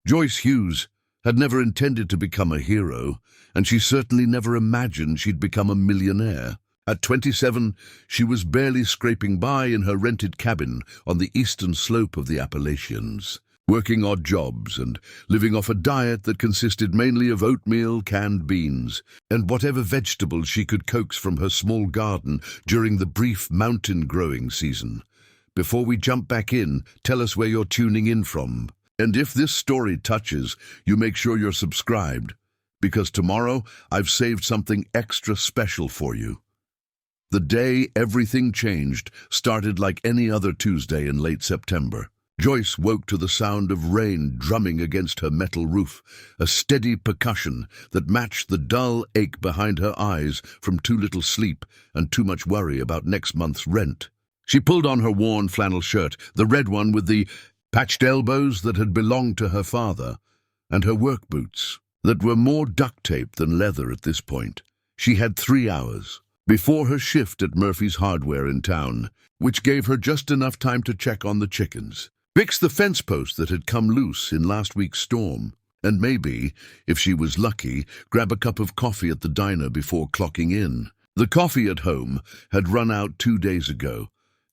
Joyce Hughes had never intended to become a hero, and she certainly never imagined she'd become a millionaire. At 27, she was barely scraping by in her rented cabin on the eastern slope of the Appalachians, working odd jobs and living off a diet that consisted mainly of oatmeal, canned beans, and whatever vegetables she could coax from her small garden during the brief mountain growing season. Before we jump back in, tell us where you're tuning in from. And if this story touches, you make sure you're subscribed, because tomorrow I've saved something extra special for you. The day everything changed started like any other Tuesday in late September. Joyce woke to the sound of rain drumming against her metal roof, a steady percussion that matched the dull ache behind her eyes from too little sleep and too much worry about next month's rent. She pulled on her worn flannel shirt, the red one with the patched elbows that had belonged to her father, and her work boots that were more duct tape than leather at this point. She had 3 hours before her shift at Murphy's Hardware in town, which gave her just enough time to check on the chickens, fix the fence post that had come loose in last week's storm, and maybe, if she was lucky, grab a cup of coffee at the diner before clocking in. The coffee at home had run out 2 days ago,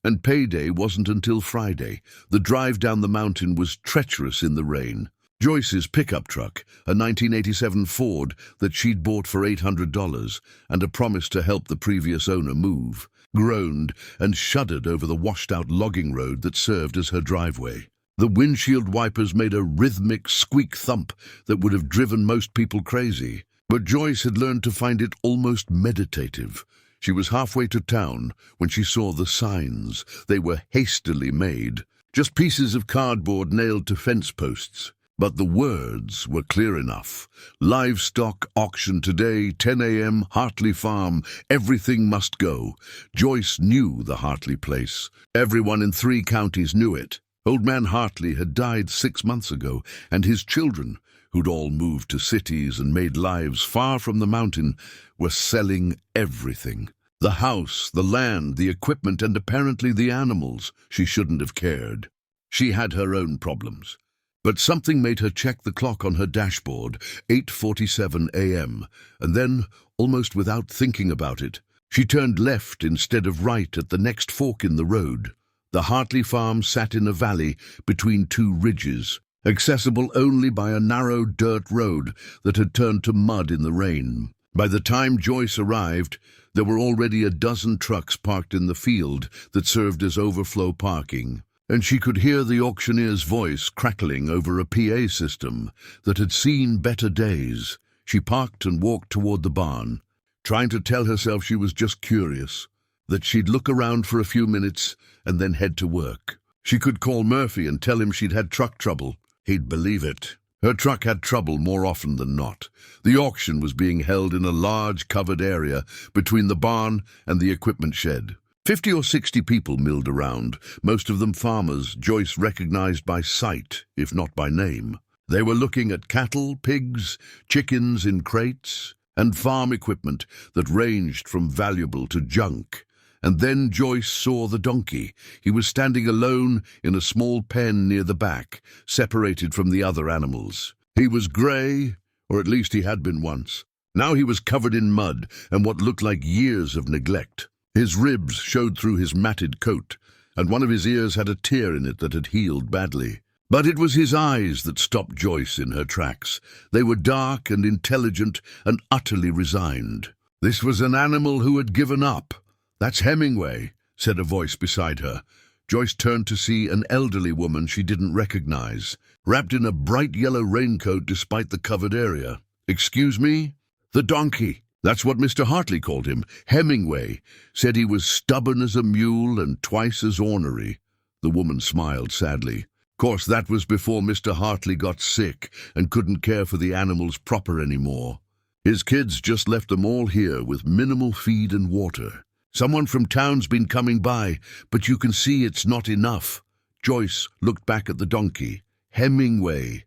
and payday wasn't until Friday. The drive down the mountain was treacherous in the rain. Joyce's pickup truck, a 1987 Ford that she'd bought for $800 and a promise to help the previous owner move, groaned and shuddered over the washed-out logging road that served as her driveway. The windshield wipers made a rhythmic squeak thump that would have driven most people crazy, but Joyce had learned to find it almost meditative. She was halfway to town when she saw the signs. They were hastily made, just pieces of cardboard nailed to fence posts. But the words were clear enough. Livestock auction today, 10 a.m., Hartley Farm. Everything must go. Joyce knew the Hartley place. Everyone in 3 counties knew it. Old man Hartley had died 6 months ago, and his children, who'd all moved to cities and made lives far from the mountain, were selling everything. The house, the land, the equipment, and apparently the animals. She shouldn't have cared. She had her own problems. But something made her check the clock on her dashboard, 8:47 a.m., and then, almost without thinking about it, she turned left instead of right at the next fork in the road. The Hartley farm sat in a valley between 2 ridges, accessible only by a narrow dirt road that had turned to mud in the rain. By the time Joyce arrived, there were already a dozen trucks parked in the field that served as overflow parking, and she could hear the auctioneer's voice crackling over a PA system that had seen better days. She parked and walked toward the barn, trying to tell herself she was just curious, that she'd look around for a few minutes and then head to work. She could call Murphy and tell him she'd had truck trouble. He'd believe it. Her truck had trouble more often than not. The auction was being held in a large covered area between the barn and the equipment shed. 50 or 60 people milled around, most of them farmers Joyce recognized by sight, if not by name. They were looking at cattle, pigs, chickens in crates, and farm equipment that ranged from valuable to junk. And then Joyce saw the donkey. He was standing alone in a small pen near the back, separated from the other animals. He was grey, or at least he had been once. Now he was covered in mud and what looked like years of neglect. His ribs showed through his matted coat, and one of his ears had a tear in it that had healed badly. But it was his eyes that stopped Joyce in her tracks. They were dark and intelligent and utterly resigned. This was an animal who had given up. "That's Hemingway," said a voice beside her. Joyce turned to see an elderly woman she didn't recognize, wrapped in a bright yellow raincoat despite the covered area. "Excuse me?" "The donkey." That's what Mr. Hartley called him. Hemingway said he was stubborn as a mule and twice as ornery. The woman smiled sadly. Of course, that was before Mr. Hartley got sick and couldn't care for the animals proper anymore. His kids just left them all here with minimal feed and water. "Someone from town's been coming by, but you can see it's not enough." Joyce looked back at the donkey. Hemingway.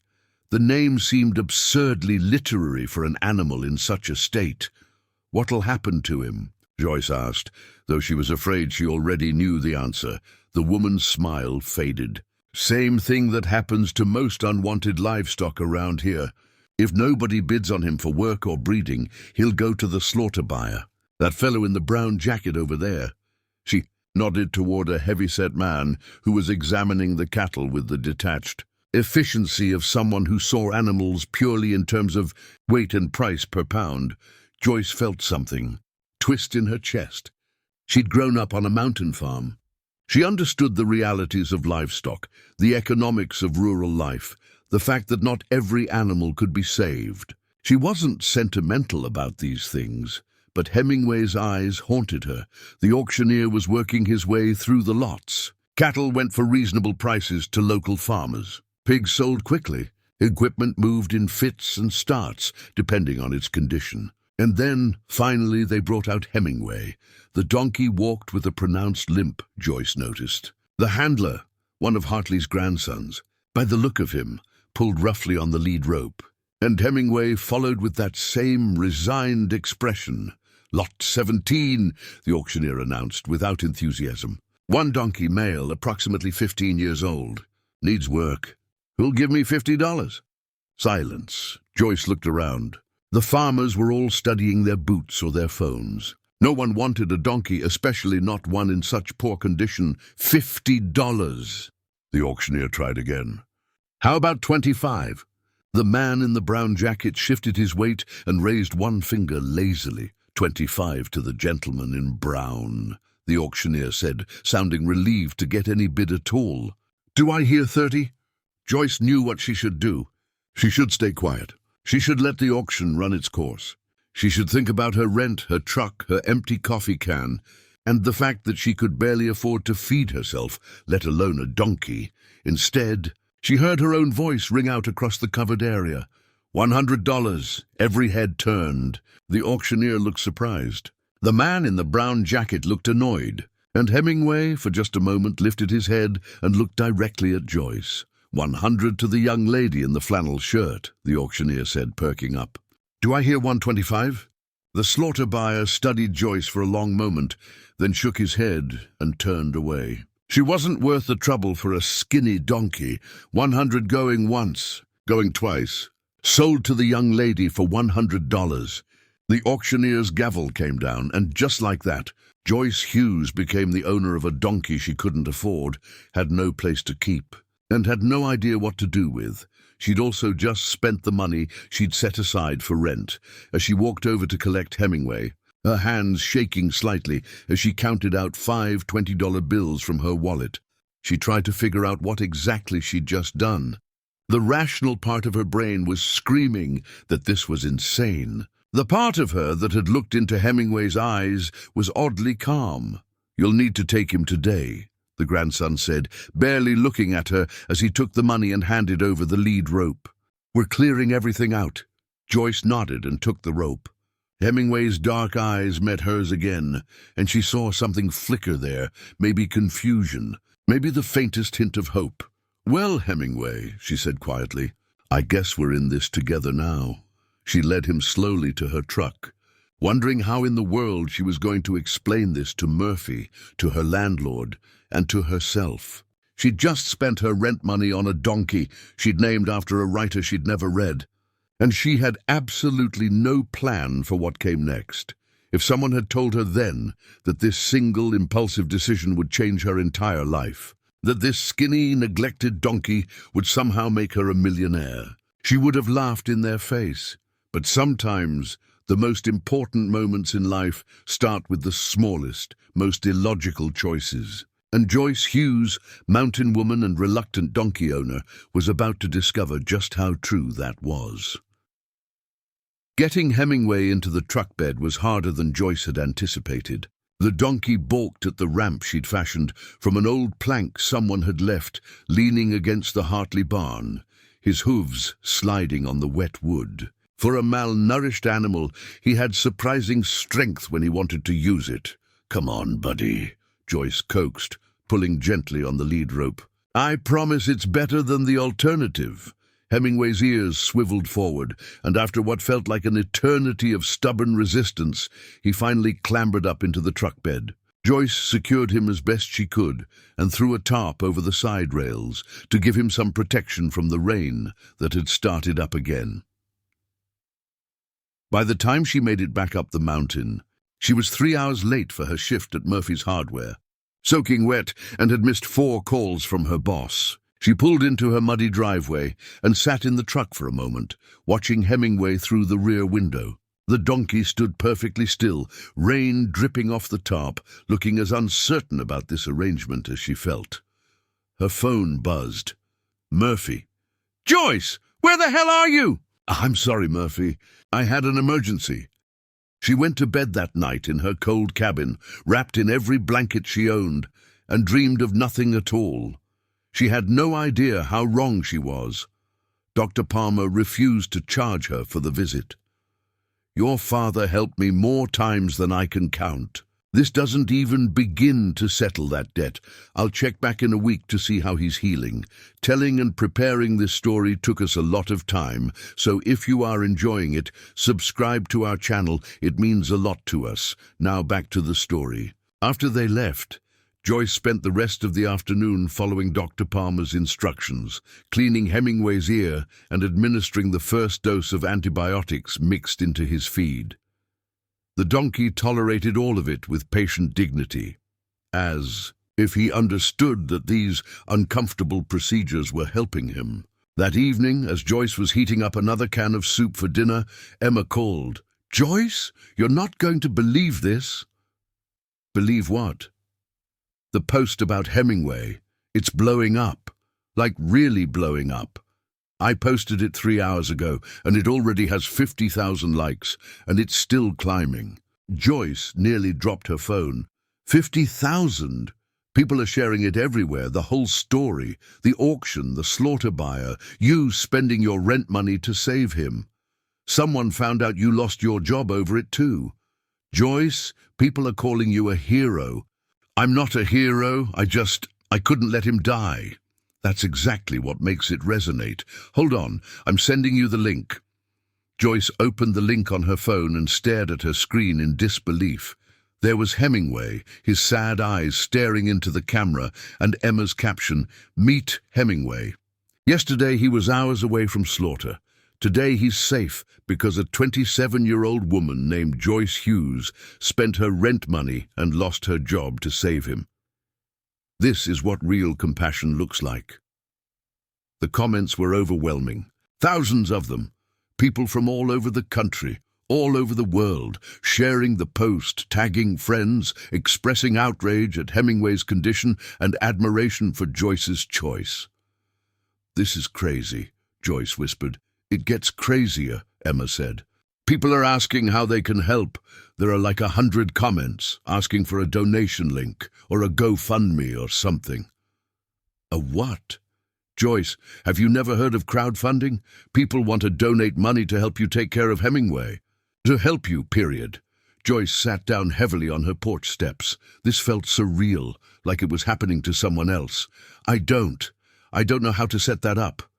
The name seemed absurdly literary for an animal in such a state. "What'll happen to him?" Joyce asked, though she was afraid she already knew the answer. The woman's smile faded. Same thing that happens to most unwanted livestock around here. If nobody bids on him for work or breeding, he'll go to the slaughter buyer. That fellow in the brown jacket over there." She nodded toward a heavy-set man who was examining the cattle with the detached efficiency of someone who saw animals purely in terms of weight and price per pound. Joyce felt something twist in her chest. She'd grown up on a mountain farm. She understood the realities of livestock, the economics of rural life, the fact that not every animal could be saved. She wasn't sentimental about these things, but Hemingway's eyes haunted her. The auctioneer was working his way through the lots. Cattle went for reasonable prices to local farmers. Pigs sold quickly. Equipment moved in fits and starts, depending on its condition. And then, finally, they brought out Hemingway. The donkey walked with a pronounced limp, Joyce noticed. The handler, one of Hartley's grandsons, by the look of him, pulled roughly on the lead rope. And Hemingway followed with that same resigned expression. "Lot 17, the auctioneer announced without enthusiasm. "One donkey, male, approximately 15 years old. Needs work. Who'll give me $50? Silence. Joyce looked around. The farmers were all studying their boots or their phones. No one wanted a donkey, especially not one in such poor condition. $50. The auctioneer tried again. "How about 25? The man in the brown jacket shifted his weight and raised one finger lazily. 25 to the gentleman in brown, the auctioneer said, sounding relieved to get any bid at all. "Do I hear 30? Joyce knew what she should do. She should stay quiet. She should let the auction run its course. She should think about her rent, her truck, her empty coffee can, and the fact that she could barely afford to feed herself, let alone a donkey. Instead, she heard her own voice ring out across the covered area. $100. Every head turned. The auctioneer looked surprised. The man in the brown jacket looked annoyed, and Hemingway, for just a moment, lifted his head and looked directly at Joyce. 100 to the young lady in the flannel shirt, the auctioneer said, perking up. "Do I hear 125? The slaughter buyer studied Joyce for a long moment, then shook his head and turned away. She wasn't worth the trouble for a skinny donkey. 100 going once, going twice. Sold to the young lady for $100. The auctioneer's gavel came down, and just like that, Joyce Hughes became the owner of a donkey she couldn't afford, had no place to keep, and had no idea what to do with. She'd also just spent the money she'd set aside for rent. As she walked over to collect Hemingway, her hands shaking slightly as she counted out 5 $20 bills from her wallet, she tried to figure out what exactly she'd just done. The rational part of her brain was screaming that this was insane. The part of her that had looked into Hemingway's eyes was oddly calm. "You'll need to take him today," the grandson said, barely looking at her as he took the money and handed over the lead rope. "We're clearing everything out." Joyce nodded and took the rope. Hemingway's dark eyes met hers again, and she saw something flicker there, maybe confusion, maybe the faintest hint of hope. "Well, Hemingway," she said quietly, "I guess we're in this together now." She led him slowly to her truck, wondering how in the world she was going to explain this to Murphy, to her landlord, and to herself. She'd just spent her rent money on a donkey she'd named after a writer she'd never read, and she had absolutely no plan for what came next. If someone had told her then that this single impulsive decision would change her entire life, that this skinny, neglected donkey would somehow make her a millionaire, she would have laughed in their face. But sometimes the most important moments in life start with the smallest, most illogical choices. And Joyce Hughes, mountain woman and reluctant donkey owner, was about to discover just how true that was. Getting Hemingway into the truck bed was harder than Joyce had anticipated. The donkey balked at the ramp she'd fashioned from an old plank someone had left leaning against the Hartley barn, his hooves sliding on the wet wood. For a malnourished animal, he had surprising strength when he wanted to use it. "Come on, buddy," Joyce coaxed, pulling gently on the lead rope. "I promise it's better than the alternative." Hemingway's ears swiveled forward, and after what felt like an eternity of stubborn resistance, he finally clambered up into the truck bed. Joyce secured him as best she could and threw a tarp over the side rails to give him some protection from the rain that had started up again. By the time she made it back up the mountain, she was 3 hours late for her shift at Murphy's Hardware. Soaking wet and had missed 4 calls from her boss, she pulled into her muddy driveway and sat in the truck for a moment, watching Hemingway through the rear window. The donkey stood perfectly still, rain dripping off the tarp, looking as uncertain about this arrangement as she felt. Her phone buzzed. Murphy. "Joyce, where the hell are you?" "I'm sorry, Murphy. I had an emergency." She went to bed that night in her cold cabin, wrapped in every blanket she owned, and dreamed of nothing at all. She had no idea how wrong she was. Dr. Palmer refused to charge her for the visit. "Your father helped me more times than I can count. This doesn't even begin to settle that debt. I'll check back in a week to see how he's healing. Telling and preparing this story took us a lot of time, so if you are enjoying it, subscribe to our channel. It means a lot to us. Now back to the story." After they left, Joyce spent the rest of the afternoon following Dr. Palmer's instructions, cleaning Hemingway's ear and administering the first dose of antibiotics mixed into his feed. The donkey tolerated all of it with patient dignity, as if he understood that these uncomfortable procedures were helping him. That evening, as Joyce was heating up another can of soup for dinner, Emma called. "Joyce, you're not going to believe this." "Believe what?" "The post about Hemingway. It's blowing up. Like really blowing up. I posted it 3 hours ago, and it already has 50,000 likes, and it's still climbing." Joyce nearly dropped her phone. 50,000? People are sharing it everywhere, the whole story, the auction, the slaughter buyer, you spending your rent money to save him. Someone found out you lost your job over it too. Joyce, people are calling you a hero. "I'm not a hero, I couldn't let him die." That's exactly what makes it resonate. "Hold on, I'm sending you the link." Joyce opened the link on her phone and stared at her screen in disbelief. There was Hemingway, his sad eyes staring into the camera, and Emma's caption, "Meet Hemingway." Yesterday he was hours away from slaughter. Today he's safe because a 27-year-old woman named Joyce Hughes spent her rent money and lost her job to save him. This is what real compassion looks like. The comments were overwhelming. Thousands of them. People from all over the country, all over the world, sharing the post, tagging friends, expressing outrage at Hemingway's condition and admiration for Joyce's choice. "This is crazy," Joyce whispered. "It gets crazier," Emma said. "People are asking how they can help. There are like 100 comments asking for a donation link or a GoFundMe or something." "A what?" "Joyce, have you never heard of crowdfunding? People want to donate money to help you take care of Hemingway. To help you, period." Joyce sat down heavily on her porch steps. This felt surreal, like it was happening to someone else. I don't know how to set that up."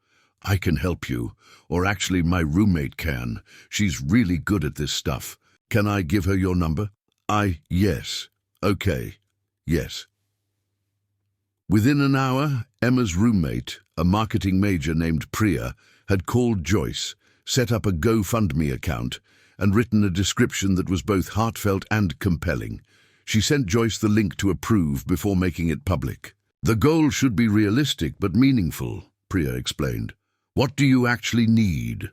"I can help you, or actually my roommate can. She's really good at this stuff. Can I give her your number?" Yes. Okay. Yes." Within an hour, Emma's roommate, a marketing major named Priya, had called Joyce, set up a GoFundMe account, and written a description that was both heartfelt and compelling. She sent Joyce the link to approve before making it public. "The goal should be realistic but meaningful," Priya explained. "What do you actually need?"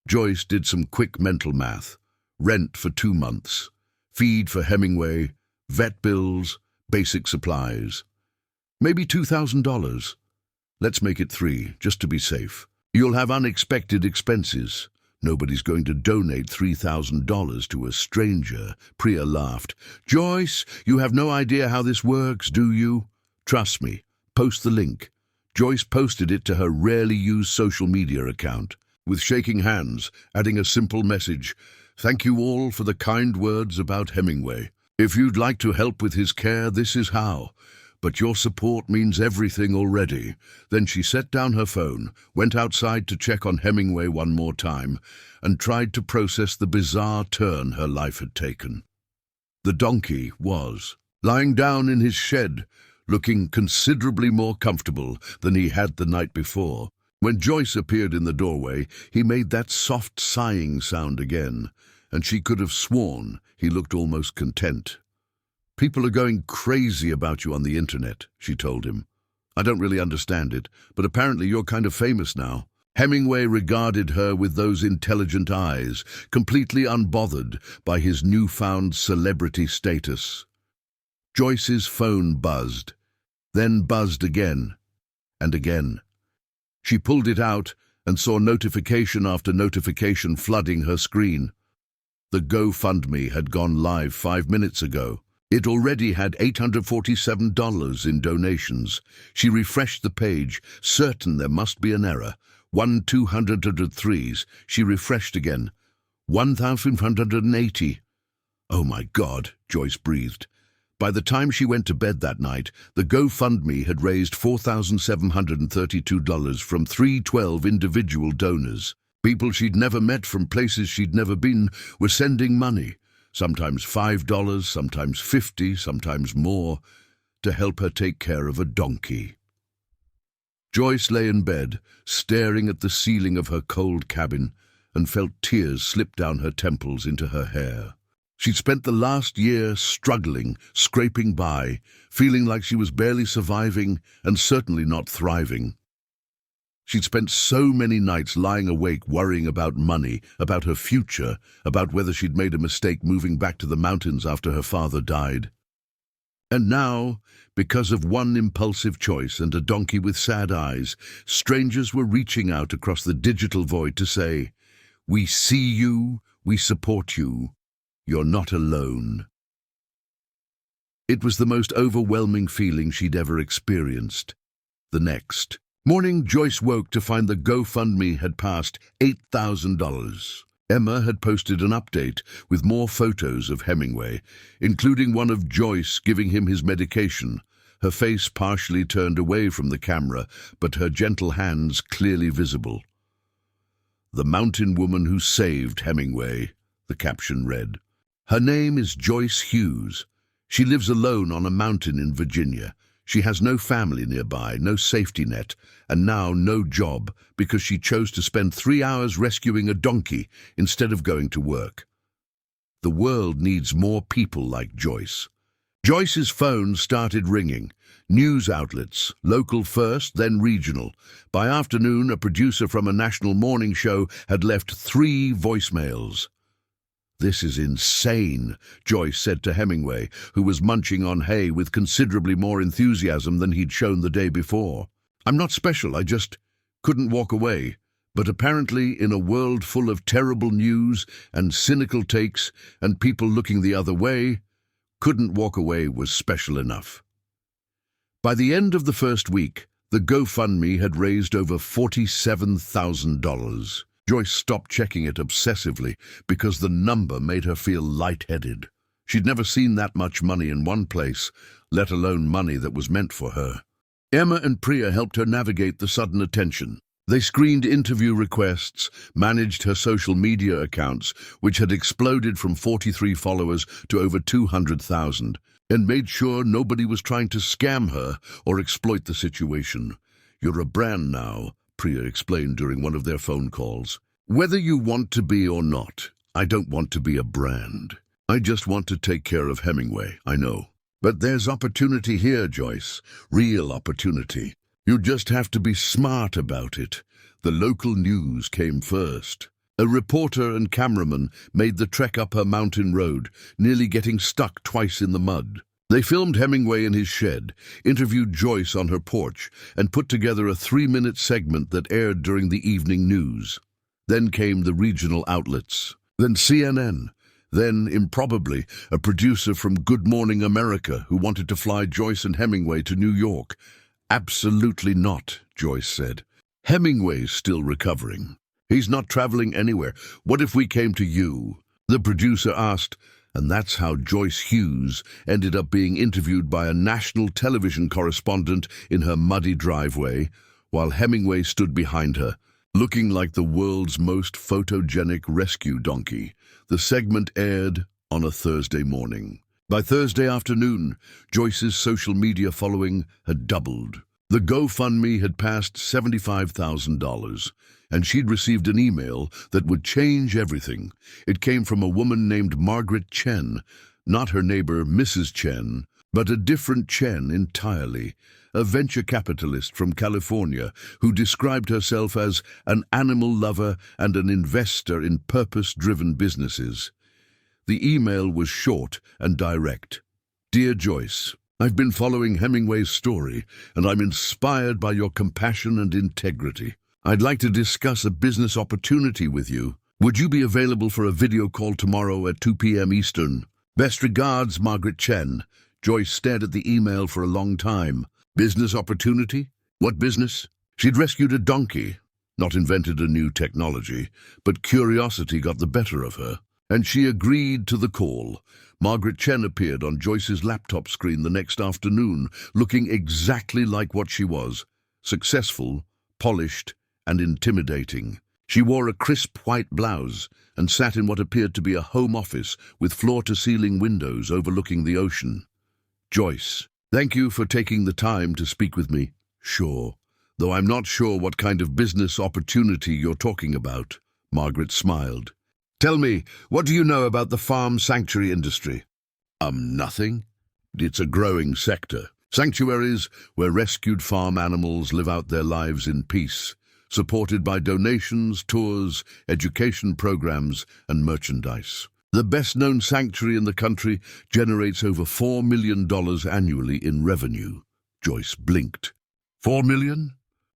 Joyce did some quick mental math. Rent for 2 months, feed for Hemingway, vet bills, basic supplies. Maybe $2,000. Let's make it 3, just to be safe. You'll have unexpected expenses. Nobody's going to donate $3,000 to a stranger, Priya laughed. "Joyce, you have no idea how this works, do you? Trust me. Post the link." Joyce posted it to her rarely used social media account, with shaking hands, adding a simple message. "Thank you all for the kind words about Hemingway. If you'd like to help with his care, this is how. But your support means everything already." Then she set down her phone, went outside to check on Hemingway one more time, and tried to process the bizarre turn her life had taken. The donkey was lying down in his shed, looking considerably more comfortable than he had the night before. When Joyce appeared in the doorway, he made that soft sighing sound again, and she could have sworn he looked almost content. "People are going crazy about you on the internet," she told him. "I don't really understand it, but apparently you're kind of famous now." Hemingway regarded her with those intelligent eyes, completely unbothered by his newfound celebrity status. Joyce's phone buzzed, then buzzed again and again. She pulled it out and saw notification after notification flooding her screen. The GoFundMe had gone live 5 minutes ago. It already had $847 in donations. She refreshed the page, certain there must be an error. 1,203s. She refreshed again. 1,580. "Oh my God," Joyce breathed. By the time she went to bed that night, the GoFundMe had raised $4,732 from 312 individual donors. People she'd never met from places she'd never been were sending money, sometimes $5, sometimes $50, sometimes more, to help her take care of a donkey. Joyce lay in bed, staring at the ceiling of her cold cabin, and felt tears slip down her temples into her hair. She'd spent the last year struggling, scraping by, feeling like she was barely surviving and certainly not thriving. She'd spent so many nights lying awake worrying about money, about her future, about whether she'd made a mistake moving back to the mountains after her father died. And now, because of one impulsive choice and a donkey with sad eyes, strangers were reaching out across the digital void to say, "We see you, we support you. You're not alone." It was the most overwhelming feeling she'd ever experienced. The next morning, Joyce woke to find the GoFundMe had passed $8,000. Emma had posted an update with more photos of Hemingway, including one of Joyce giving him his medication, her face partially turned away from the camera, but her gentle hands clearly visible. "The mountain woman who saved Hemingway," the caption read. "Her name is Joyce Hughes. She lives alone on a mountain in Virginia. She has no family nearby, no safety net, and now no job because she chose to spend 3 hours rescuing a donkey instead of going to work. The world needs more people like Joyce." Joyce's phone started ringing. News outlets, local first, then regional. By afternoon, a producer from a national morning show had left 3 voicemails. "This is insane," Joyce said to Hemingway, who was munching on hay with considerably more enthusiasm than he'd shown the day before. "I'm not special, I just couldn't walk away. But apparently, in a world full of terrible news and cynical takes and people looking the other way, couldn't walk away was special enough." By the end of the first week, the GoFundMe had raised over $47,000. Joyce stopped checking it obsessively because the number made her feel lightheaded. She'd never seen that much money in one place, let alone money that was meant for her. Emma and Priya helped her navigate the sudden attention. They screened interview requests, managed her social media accounts, which had exploded from 43 followers to over 200,000, and made sure nobody was trying to scam her or exploit the situation. "You're a brand now," Priya explained during one of their phone calls. "Whether you want to be or not, I don't want to be a brand. I just want to take care of Hemingway, I know. But there's opportunity here, Joyce, real opportunity. You just have to be smart about it." The local news came first. A reporter and cameraman made the trek up her mountain road, nearly getting stuck twice in the mud. They filmed Hemingway in his shed, interviewed Joyce on her porch, and put together a 3-minute segment that aired during the evening news. Then came the regional outlets. Then CNN. Then, improbably, a producer from Good Morning America who wanted to fly Joyce and Hemingway to New York. "Absolutely not," Joyce said. "Hemingway's still recovering. He's not traveling anywhere. What if we came to you?" The producer asked, and that's how Joyce Hughes ended up being interviewed by a national television correspondent in her muddy driveway, while Hemingway stood behind her, looking like the world's most photogenic rescue donkey. The segment aired on a Thursday morning. By Thursday afternoon, Joyce's social media following had doubled. The GoFundMe had passed $75,000, and she'd received an email that would change everything. It came from a woman named Margaret Chen, not her neighbor Mrs. Chen, but a different Chen entirely, a venture capitalist from California who described herself as an animal lover and an investor in purpose-driven businesses. The email was short and direct. Dear Joyce, I've been following Hemingway's story, and I'm inspired by your compassion and integrity. I'd like to discuss a business opportunity with you. Would you be available for a video call tomorrow at 2 p.m. Eastern? Best regards, Margaret Chen. Joyce stared at the email for a long time. Business opportunity? What business? She'd rescued a donkey, not invented a new technology, but curiosity got the better of her, and she agreed to the call. Margaret Chen appeared on Joyce's laptop screen the next afternoon, looking exactly like what she was, successful, polished, and intimidating. She wore a crisp white blouse and sat in what appeared to be a home office with floor-to-ceiling windows overlooking the ocean. Joyce, thank you for taking the time to speak with me. Sure, though I'm not sure what kind of business opportunity you're talking about. Margaret smiled. Tell me, what do you know about the farm sanctuary industry? Nothing. It's a growing sector. Sanctuaries where rescued farm animals live out their lives in peace, supported by donations, tours, education programs, and merchandise. The best-known sanctuary in the country generates over $4 million annually in revenue. Joyce blinked. $4 million?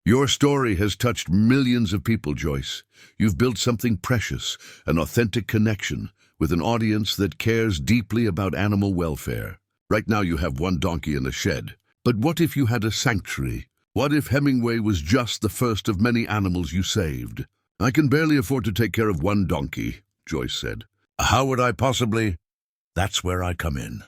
Your story has touched millions of people, Joyce. You've built something precious, an authentic connection with an audience that cares deeply about animal welfare. Right now you have one donkey in a shed. But what if you had a sanctuary? What if Hemingway was just the first of many animals you saved? I can barely afford to take care of one donkey, Joyce said. How would I possibly? That's where I come in.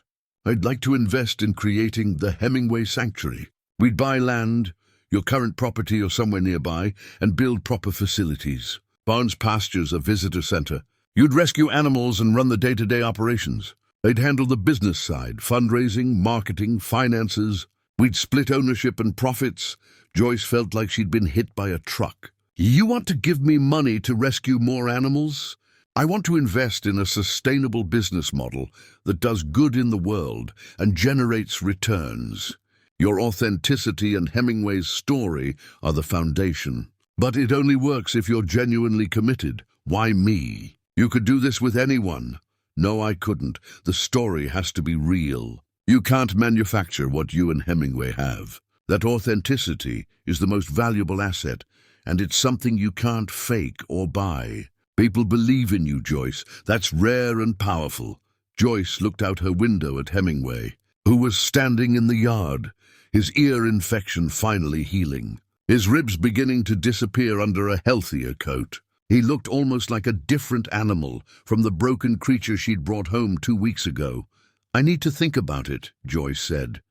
I'd like to invest in creating the Hemingway Sanctuary. We'd buy land, your current property or somewhere nearby, and build proper facilities. Barns, pastures, a visitor center. You'd rescue animals and run the day-to-day operations. They'd handle the business side, fundraising, marketing, finances. We'd split ownership and profits. Joyce felt like she'd been hit by a truck. You want to give me money to rescue more animals? I want to invest in a sustainable business model that does good in the world and generates returns. Your authenticity and Hemingway's story are the foundation. But it only works if you're genuinely committed. Why me? You could do this with anyone. No, I couldn't. The story has to be real. You can't manufacture what you and Hemingway have. That authenticity is the most valuable asset, and it's something you can't fake or buy. People believe in you, Joyce. That's rare and powerful. Joyce looked out her window at Hemingway, who was standing in the yard, his ear infection finally healing, his ribs beginning to disappear under a healthier coat. He looked almost like a different animal from the broken creature she'd brought home 2 weeks ago. I need to think about it, Joyce said.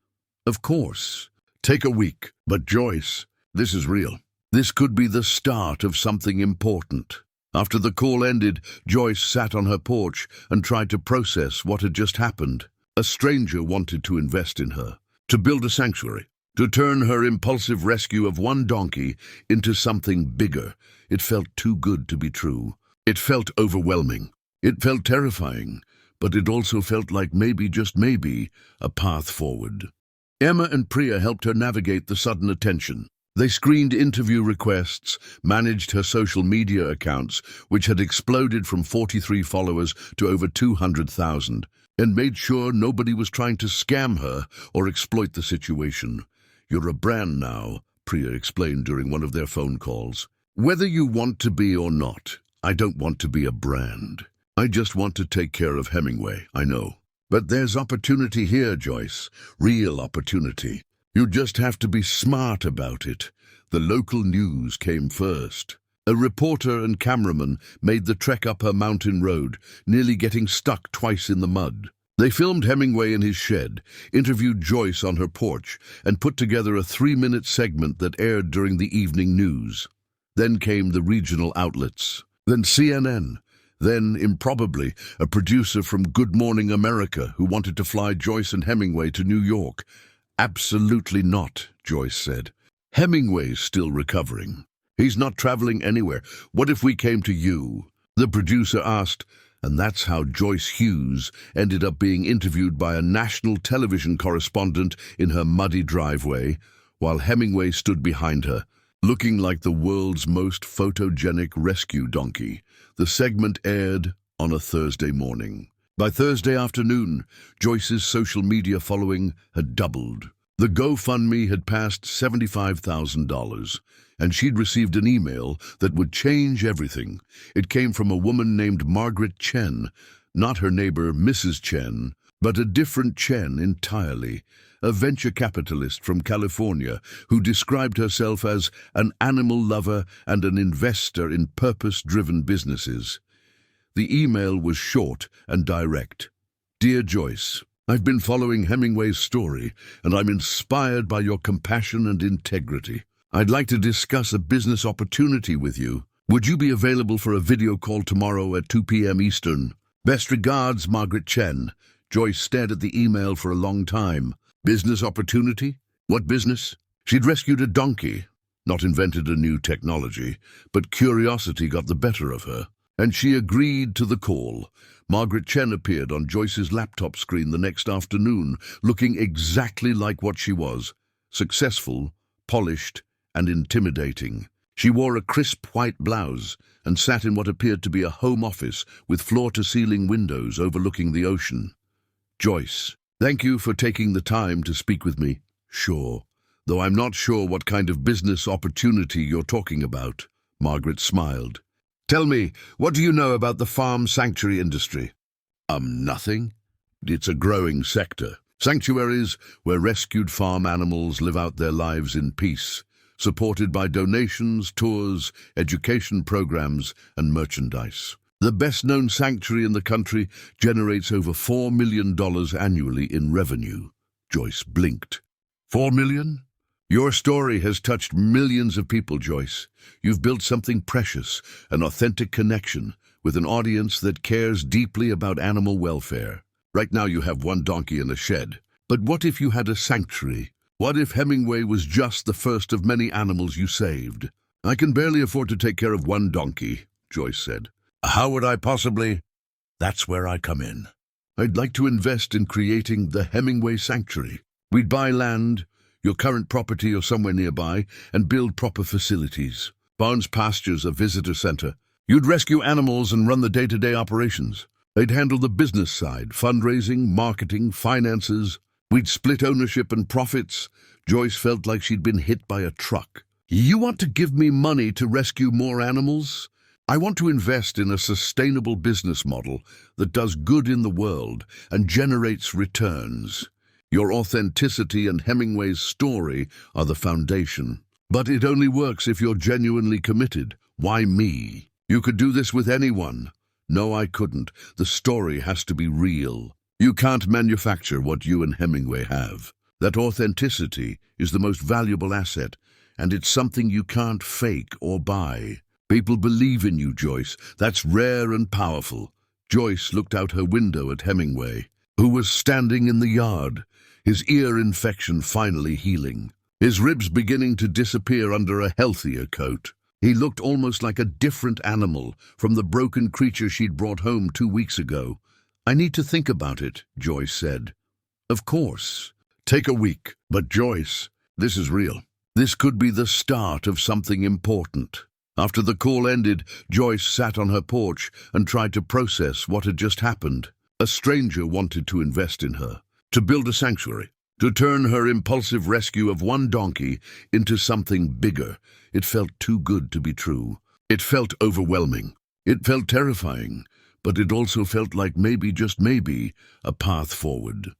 Of course. Take a week. But Joyce, this is real. This could be the start of something important. After the call ended, Joyce sat on her porch and tried to process what had just happened. A stranger wanted to invest in her, to build a sanctuary, to turn her impulsive rescue of one donkey into something bigger. It felt too good to be true. It felt overwhelming. It felt terrifying, but it also felt like maybe, just maybe, a path forward. Emma and Priya helped her navigate the sudden attention. They screened interview requests, managed her social media accounts, which had exploded from 43 followers to over 200,000, and made sure nobody was trying to scam her or exploit the situation. You're a brand now, Priya explained during one of their phone calls. Whether you want to be or not, I don't want to be a brand. I just want to take care of Hemingway, I know. But there's opportunity here, Joyce, real opportunity. You just have to be smart about it. The local news came first. A reporter and cameraman made the trek up her mountain road, nearly getting stuck twice in the mud. They filmed Hemingway in his shed, interviewed Joyce on her porch, and put together a 3-minute segment that aired during the evening news. Then came the regional outlets. Then CNN. Then, improbably, a producer from Good Morning America who wanted to fly Joyce and Hemingway to New York. Absolutely not, Joyce said. Hemingway's still recovering. He's not traveling anywhere. What if we came to you? The producer asked, and that's how Joyce Hughes ended up being interviewed by a national television correspondent in her muddy driveway, while Hemingway stood behind her, looking like the world's most photogenic rescue donkey. The segment aired on a Thursday morning. By Thursday afternoon, Joyce's social media following had doubled. The GoFundMe had passed $75,000, and she'd received an email that would change everything. It came from a woman named Margaret Chen, not her neighbor Mrs. Chen, but a different Chen entirely, a venture capitalist from California who described herself as an animal lover and an investor in purpose-driven businesses. The email was short and direct. Dear Joyce, I've been following Hemingway's story, and I'm inspired by your compassion and integrity. I'd like to discuss a business opportunity with you. Would you be available for a video call tomorrow at 2 p.m. Eastern? Best regards, Margaret Chen. Joyce stared at the email for a long time. Business opportunity? What business? She'd rescued a donkey, not invented a new technology, but curiosity got the better of her, and she agreed to the call. Margaret Chen appeared on Joyce's laptop screen the next afternoon, looking exactly like what she was, successful, polished, and intimidating. She wore a crisp white blouse and sat in what appeared to be a home office with floor-to-ceiling windows overlooking the ocean. Joyce, thank you for taking the time to speak with me. Sure, though I'm not sure what kind of business opportunity you're talking about. Margaret smiled. Tell me, what do you know about the farm sanctuary industry? Nothing. It's a growing sector. Sanctuaries where rescued farm animals live out their lives in peace, supported by donations, tours, education programs, and merchandise. The best-known sanctuary in the country generates over $4 million annually in revenue. Joyce blinked. $4 million? Your story has touched millions of people, Joyce. You've built something precious, an authentic connection with an audience that cares deeply about animal welfare. Right now you have one donkey in a shed. But what if you had a sanctuary? What if Hemingway was just the first of many animals you saved? I can barely afford to take care of one donkey, Joyce said. How would I possibly? That's where I come in. I'd like to invest in creating the Hemingway Sanctuary. We'd buy land, your current property or somewhere nearby, and build proper facilities. Barns Pastures, a visitor center. You'd rescue animals and run the day-to-day operations. They'd handle the business side, fundraising, marketing, finances. We'd split ownership and profits. Joyce felt like she'd been hit by a truck. You want to give me money to rescue more animals? I want to invest in a sustainable business model that does good in the world and generates returns. Your authenticity and Hemingway's story are the foundation. But it only works if you're genuinely committed. Why me? You could do this with anyone. No, I couldn't. The story has to be real. You can't manufacture what you and Hemingway have. That authenticity is the most valuable asset, and it's something you can't fake or buy. People believe in you, Joyce. That's rare and powerful. Joyce looked out her window at Hemingway, who was standing in the yard, his ear infection finally healing, his ribs beginning to disappear under a healthier coat. He looked almost like a different animal from the broken creature she'd brought home 2 weeks ago. I need to think about it, Joyce said. Of course. Take a week. But Joyce, this is real. This could be the start of something important. After the call ended, Joyce sat on her porch and tried to process what had just happened. A stranger wanted to invest in her, to build a sanctuary, to turn her impulsive rescue of one donkey into something bigger. It felt too good to be true. It felt overwhelming. It felt terrifying, but it also felt like maybe, just maybe, a path forward.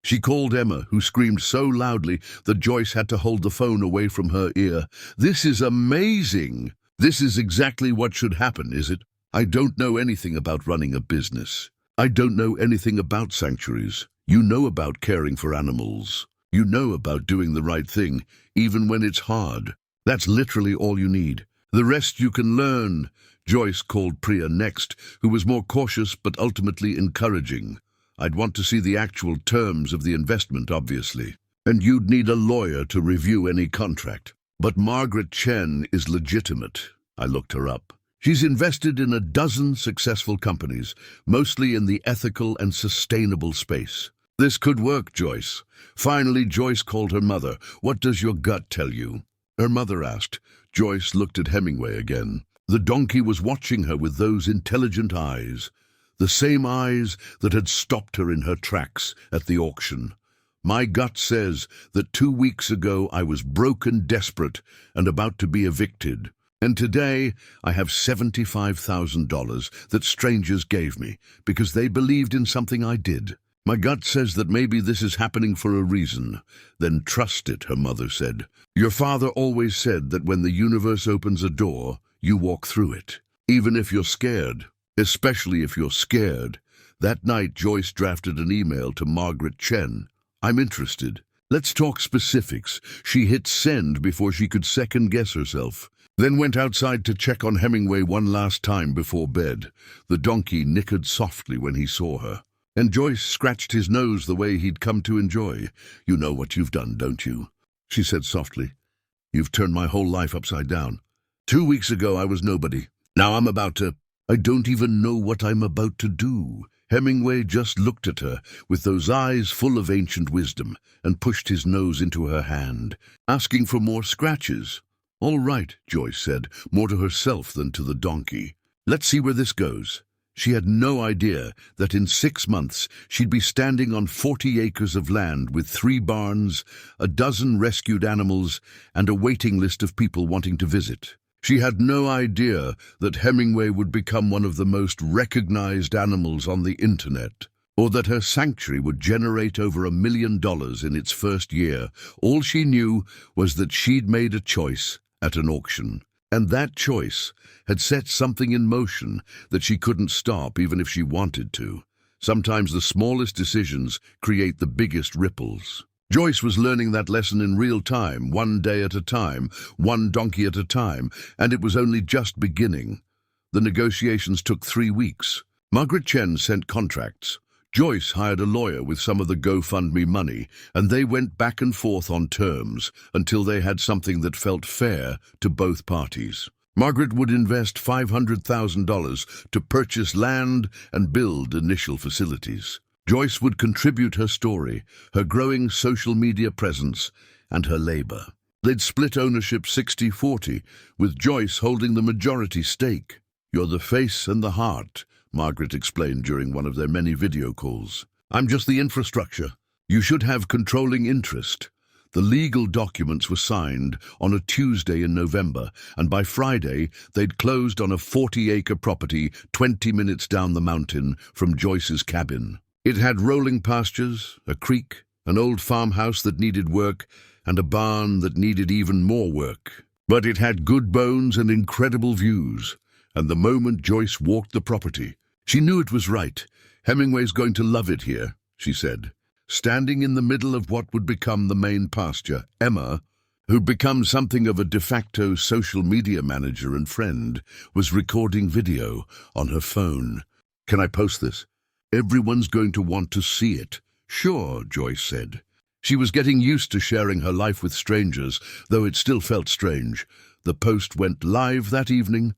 She called Emma, who screamed so loudly that Joyce had to hold the phone away from her ear. This is amazing! This is exactly what should happen, is it? I don't know anything about running a business. I don't know anything about sanctuaries. You know about caring for animals. You know about doing the right thing, even when it's hard. That's literally all you need. The rest you can learn. Joyce called Priya next, who was more cautious but ultimately encouraging. I'd want to see the actual terms of the investment, obviously. And you'd need a lawyer to review any contract. But Margaret Chen is legitimate. I looked her up. She's invested in a dozen successful companies, mostly in the ethical and sustainable space. This could work, Joyce. Finally, Joyce called her mother. What does your gut tell you? Her mother asked. Joyce looked at Hemingway again. The donkey was watching her with those intelligent eyes, the same eyes that had stopped her in her tracks at the auction. My gut says that 2 weeks ago I was broken, desperate, and about to be evicted. And today I have $75,000 that strangers gave me because they believed in something I did. My gut says that maybe this is happening for a reason. Then trust it, her mother said. Your father always said that when the universe opens a door, you walk through it, even if you're scared, especially if you're scared. That night, Joyce drafted an email to Margaret Chen. I'm interested. Let's talk specifics. She hit send before she could second-guess herself, then went outside to check on Hemingway one last time before bed. The donkey nickered softly when he saw her, and Joyce scratched his nose the way he'd come to enjoy. You know what you've done, don't you? She said softly. You've turned my whole life upside down. 2 weeks ago I was nobody. Now I'm about to... I don't even know what I'm about to do. Hemingway just looked at her with those eyes full of ancient wisdom and pushed his nose into her hand, asking for more scratches. All right, Joyce said, more to herself than to the donkey. Let's see where this goes. She had no idea that in 6 months she'd be standing on 40 acres of land with 3 barns, a dozen rescued animals, and a waiting list of people wanting to visit. She had no idea that Hemingway would become one of the most recognized animals on the internet, or that her sanctuary would generate over $1 million in its first year. All she knew was that she'd made a choice at an auction, and that choice had set something in motion that she couldn't stop even if she wanted to. Sometimes the smallest decisions create the biggest ripples. Joyce was learning that lesson in real time, 1 day at a time, 1 donkey at a time, and it was only just beginning. The negotiations took 3 weeks. Margaret Chen sent contracts. Joyce hired a lawyer with some of the GoFundMe money, and they went back and forth on terms until they had something that felt fair to both parties. Margaret would invest $500,000 to purchase land and build initial facilities. Joyce would contribute her story, her growing social media presence, and her labor. They'd split ownership 60-40, with Joyce holding the majority stake. You're the face and the heart, Margaret explained during one of their many video calls. I'm just the infrastructure. You should have controlling interest. The legal documents were signed on a Tuesday in November, and by Friday they'd closed on a 40-acre property 20 minutes down the mountain from Joyce's cabin. It had rolling pastures, a creek, an old farmhouse that needed work, and a barn that needed even more work. But it had good bones and incredible views, and the moment Joyce walked the property, she knew it was right. Hemingway's going to love it here, she said. Standing in the middle of what would become the main pasture, Emma, who'd become something of a de facto social media manager and friend, was recording video on her phone. Can I post this? Everyone's going to want to see it. Sure, Joyce said. She was getting used to sharing her life with strangers, though it still felt strange. The post went live that evening.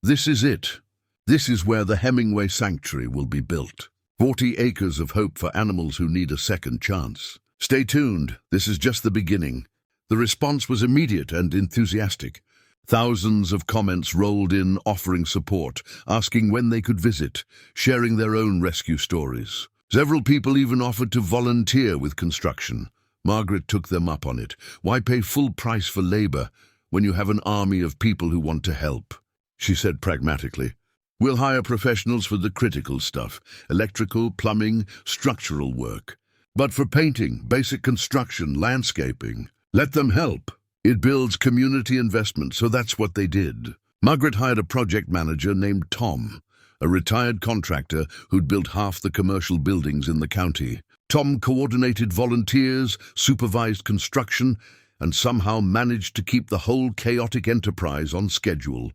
This is it. This is where the Hemingway Sanctuary will be built. 40 acres of hope for animals who need a second chance. Stay tuned. This is just the beginning. The response was immediate and enthusiastic. Thousands of comments rolled in offering support, asking when they could visit, sharing their own rescue stories. Several people even offered to volunteer with construction. Margaret took them up on it. Why pay full price for labor when you have an army of people who want to help? She said pragmatically. We'll hire professionals for the critical stuff, electrical, plumbing, structural work. But for painting, basic construction, landscaping, let them help. It builds community investment, so that's what they did. Margaret hired a project manager named Tom, a retired contractor who'd built half the commercial buildings in the county. Tom coordinated volunteers, supervised construction, and somehow managed to keep the whole chaotic enterprise on schedule.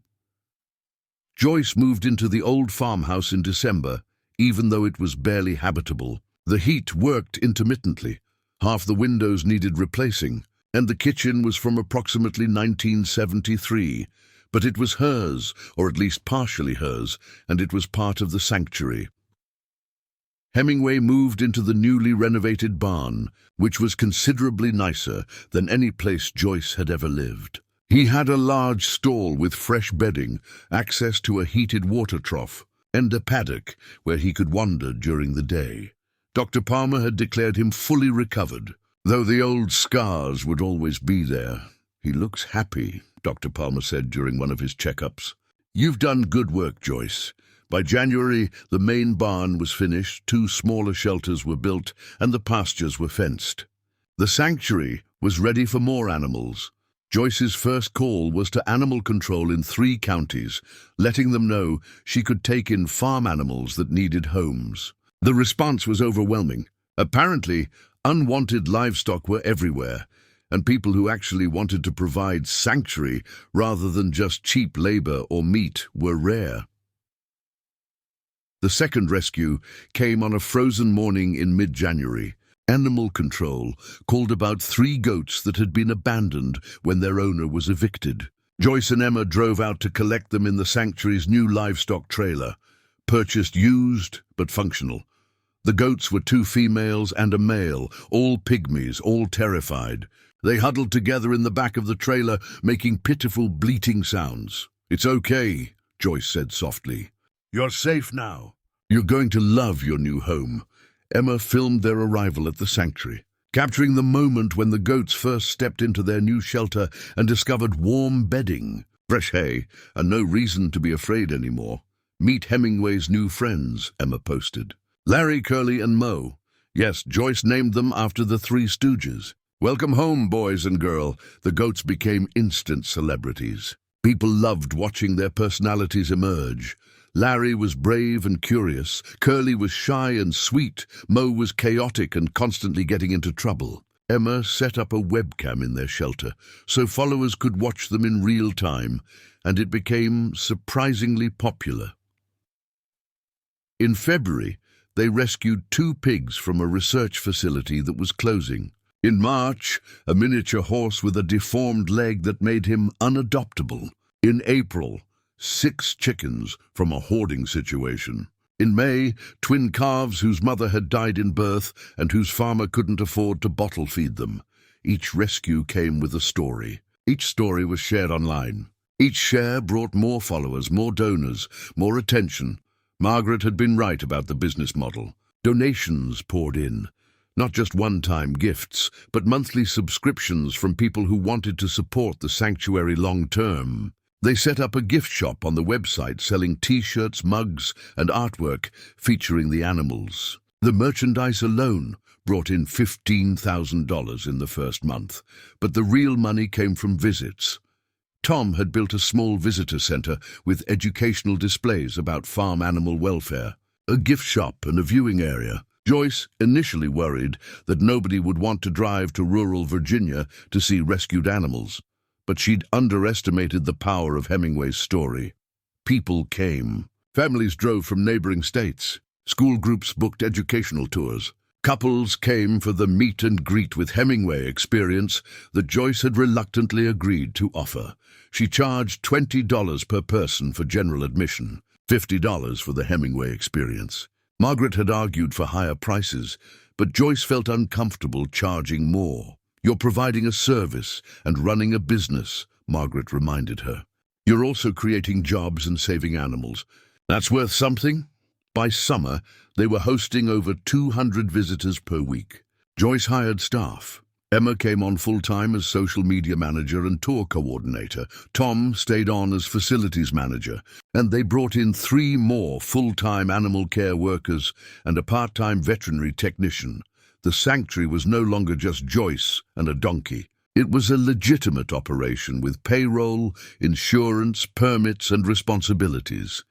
Joyce moved into the old farmhouse in December, even though it was barely habitable. The heat worked intermittently. Half the windows needed replacing, and the kitchen was from approximately 1973. But it was hers, or at least partially hers, and it was part of the sanctuary. Hemingway moved into the newly renovated barn, which was considerably nicer than any place Joyce had ever lived. He had a large stall with fresh bedding, access to a heated water trough, and a paddock where he could wander during the day. Dr. Palmer had declared him fully recovered, though the old scars would always be there. "He looks happy," Dr. Palmer said during one of his checkups. "You've done good work, Joyce." By January, the main barn was finished, 2 smaller shelters were built, and the pastures were fenced. The sanctuary was ready for more animals. Joyce's first call was to animal control in 3 counties, letting them know she could take in farm animals that needed homes. The response was overwhelming. Apparently, unwanted livestock were everywhere, and people who actually wanted to provide sanctuary rather than just cheap labor or meat were rare. The second rescue came on a frozen morning in mid-January. Animal control called about 3 goats that had been abandoned when their owner was evicted. Joyce and Emma drove out to collect them in the sanctuary's new livestock trailer, purchased used but functional. The goats were 2 females and a male, all pygmies, all terrified. They huddled together in the back of the trailer, making pitiful bleating sounds. "It's okay," Joyce said softly. "You're safe now. You're going to love your new home." Emma filmed their arrival at the sanctuary, capturing the moment when the goats first stepped into their new shelter and discovered warm bedding, fresh hay, and no reason to be afraid anymore. "Meet Hemingway's new friends," Emma posted. "Larry, Curly, and Mo." Yes, Joyce named them after the 3 Stooges. "Welcome home, boys and girl." The goats became instant celebrities. People loved watching their personalities emerge. Larry was brave and curious, Curly was shy and sweet, Mo was chaotic and constantly getting into trouble. Emma set up a webcam in their shelter, so followers could watch them in real time, and it became surprisingly popular. In February, they rescued 2 pigs from a research facility that was closing. In March, a miniature horse with a deformed leg that made him unadoptable. In April, 6 chickens from a hoarding situation. In May, twin calves whose mother had died in birth and whose farmer couldn't afford to bottle feed them. Each rescue came with a story. Each story was shared online. Each share brought more followers, more donors, more attention. Margaret had been right about the business model. Donations poured in. Not just one-time gifts, but monthly subscriptions from people who wanted to support the sanctuary long-term. They set up a gift shop on the website selling T-shirts, mugs, and artwork featuring the animals. The merchandise alone brought in $15,000 in the first month, but the real money came from visits. Tom had built a small visitor center with educational displays about farm animal welfare, a gift shop and a viewing area. Joyce initially worried that nobody would want to drive to rural Virginia to see rescued animals. But she'd underestimated the power of Hemingway's story. People came. Families drove from neighboring states. School groups booked educational tours. Couples came for the meet and greet with Hemingway experience that Joyce had reluctantly agreed to offer. She charged $20 per person for general admission, $50 for the Hemingway experience. Margaret had argued for higher prices, but Joyce felt uncomfortable charging more. "You're providing a service and running a business," Margaret reminded her. "You're also creating jobs and saving animals. That's worth something." By summer, they were hosting over 200 visitors per week. Joyce hired staff. Emma came on full-time as social media manager and tour coordinator. Tom stayed on as facilities manager, and they brought in 3 more full-time animal care workers and a part-time veterinary technician. The sanctuary was no longer just Joyce and a donkey. It was a legitimate operation with payroll, insurance, permits, and responsibilities.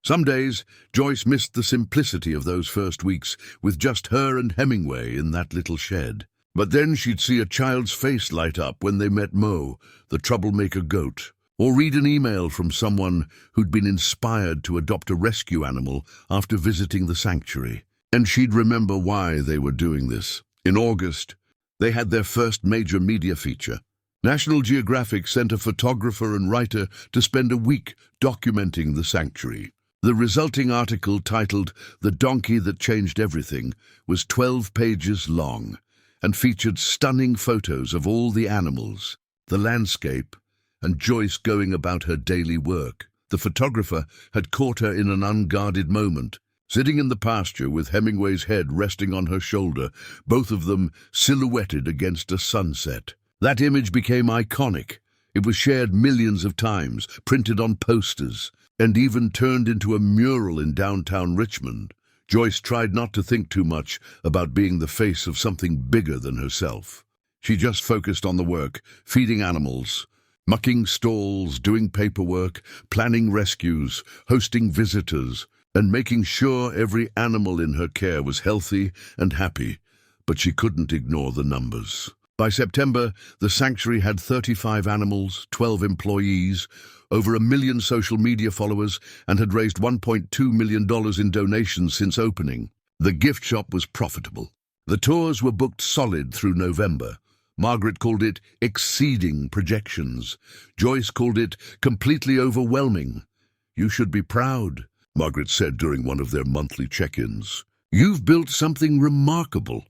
Some days, Joyce missed the simplicity of those first weeks with just her and Hemingway in that little shed. But then she'd see a child's face light up when they met Mo, the troublemaker goat. or read an email from someone who'd been inspired to adopt a rescue animal after visiting the sanctuary. And she'd remember why they were doing this. In August, they had their first major media feature. National Geographic sent a photographer and writer to spend a week documenting the sanctuary. The resulting article, titled "The Donkey That Changed Everything," was 12 pages long and featured stunning photos of all the animals, the landscape, and Joyce going about her daily work. The photographer had caught her in an unguarded moment, sitting in the pasture with Hemingway's head resting on her shoulder, both of them silhouetted against a sunset. That image became iconic. It was shared millions of times, printed on posters, and even turned into a mural in downtown Richmond. Joyce tried not to think too much about being the face of something bigger than herself. She just focused on the work, feeding animals, mucking stalls, doing paperwork, planning rescues, hosting visitors, and making sure every animal in her care was healthy and happy. But she couldn't ignore the numbers. By September, the sanctuary had 35 animals, 12 employees, over 1 million social media followers, and had raised $1.2 million in donations since opening. The gift shop was profitable. The tours were booked solid through November. Margaret called it exceeding projections. Joyce called it completely overwhelming. "You should be proud," Margaret said during one of their monthly check-ins. "You've built something remarkable."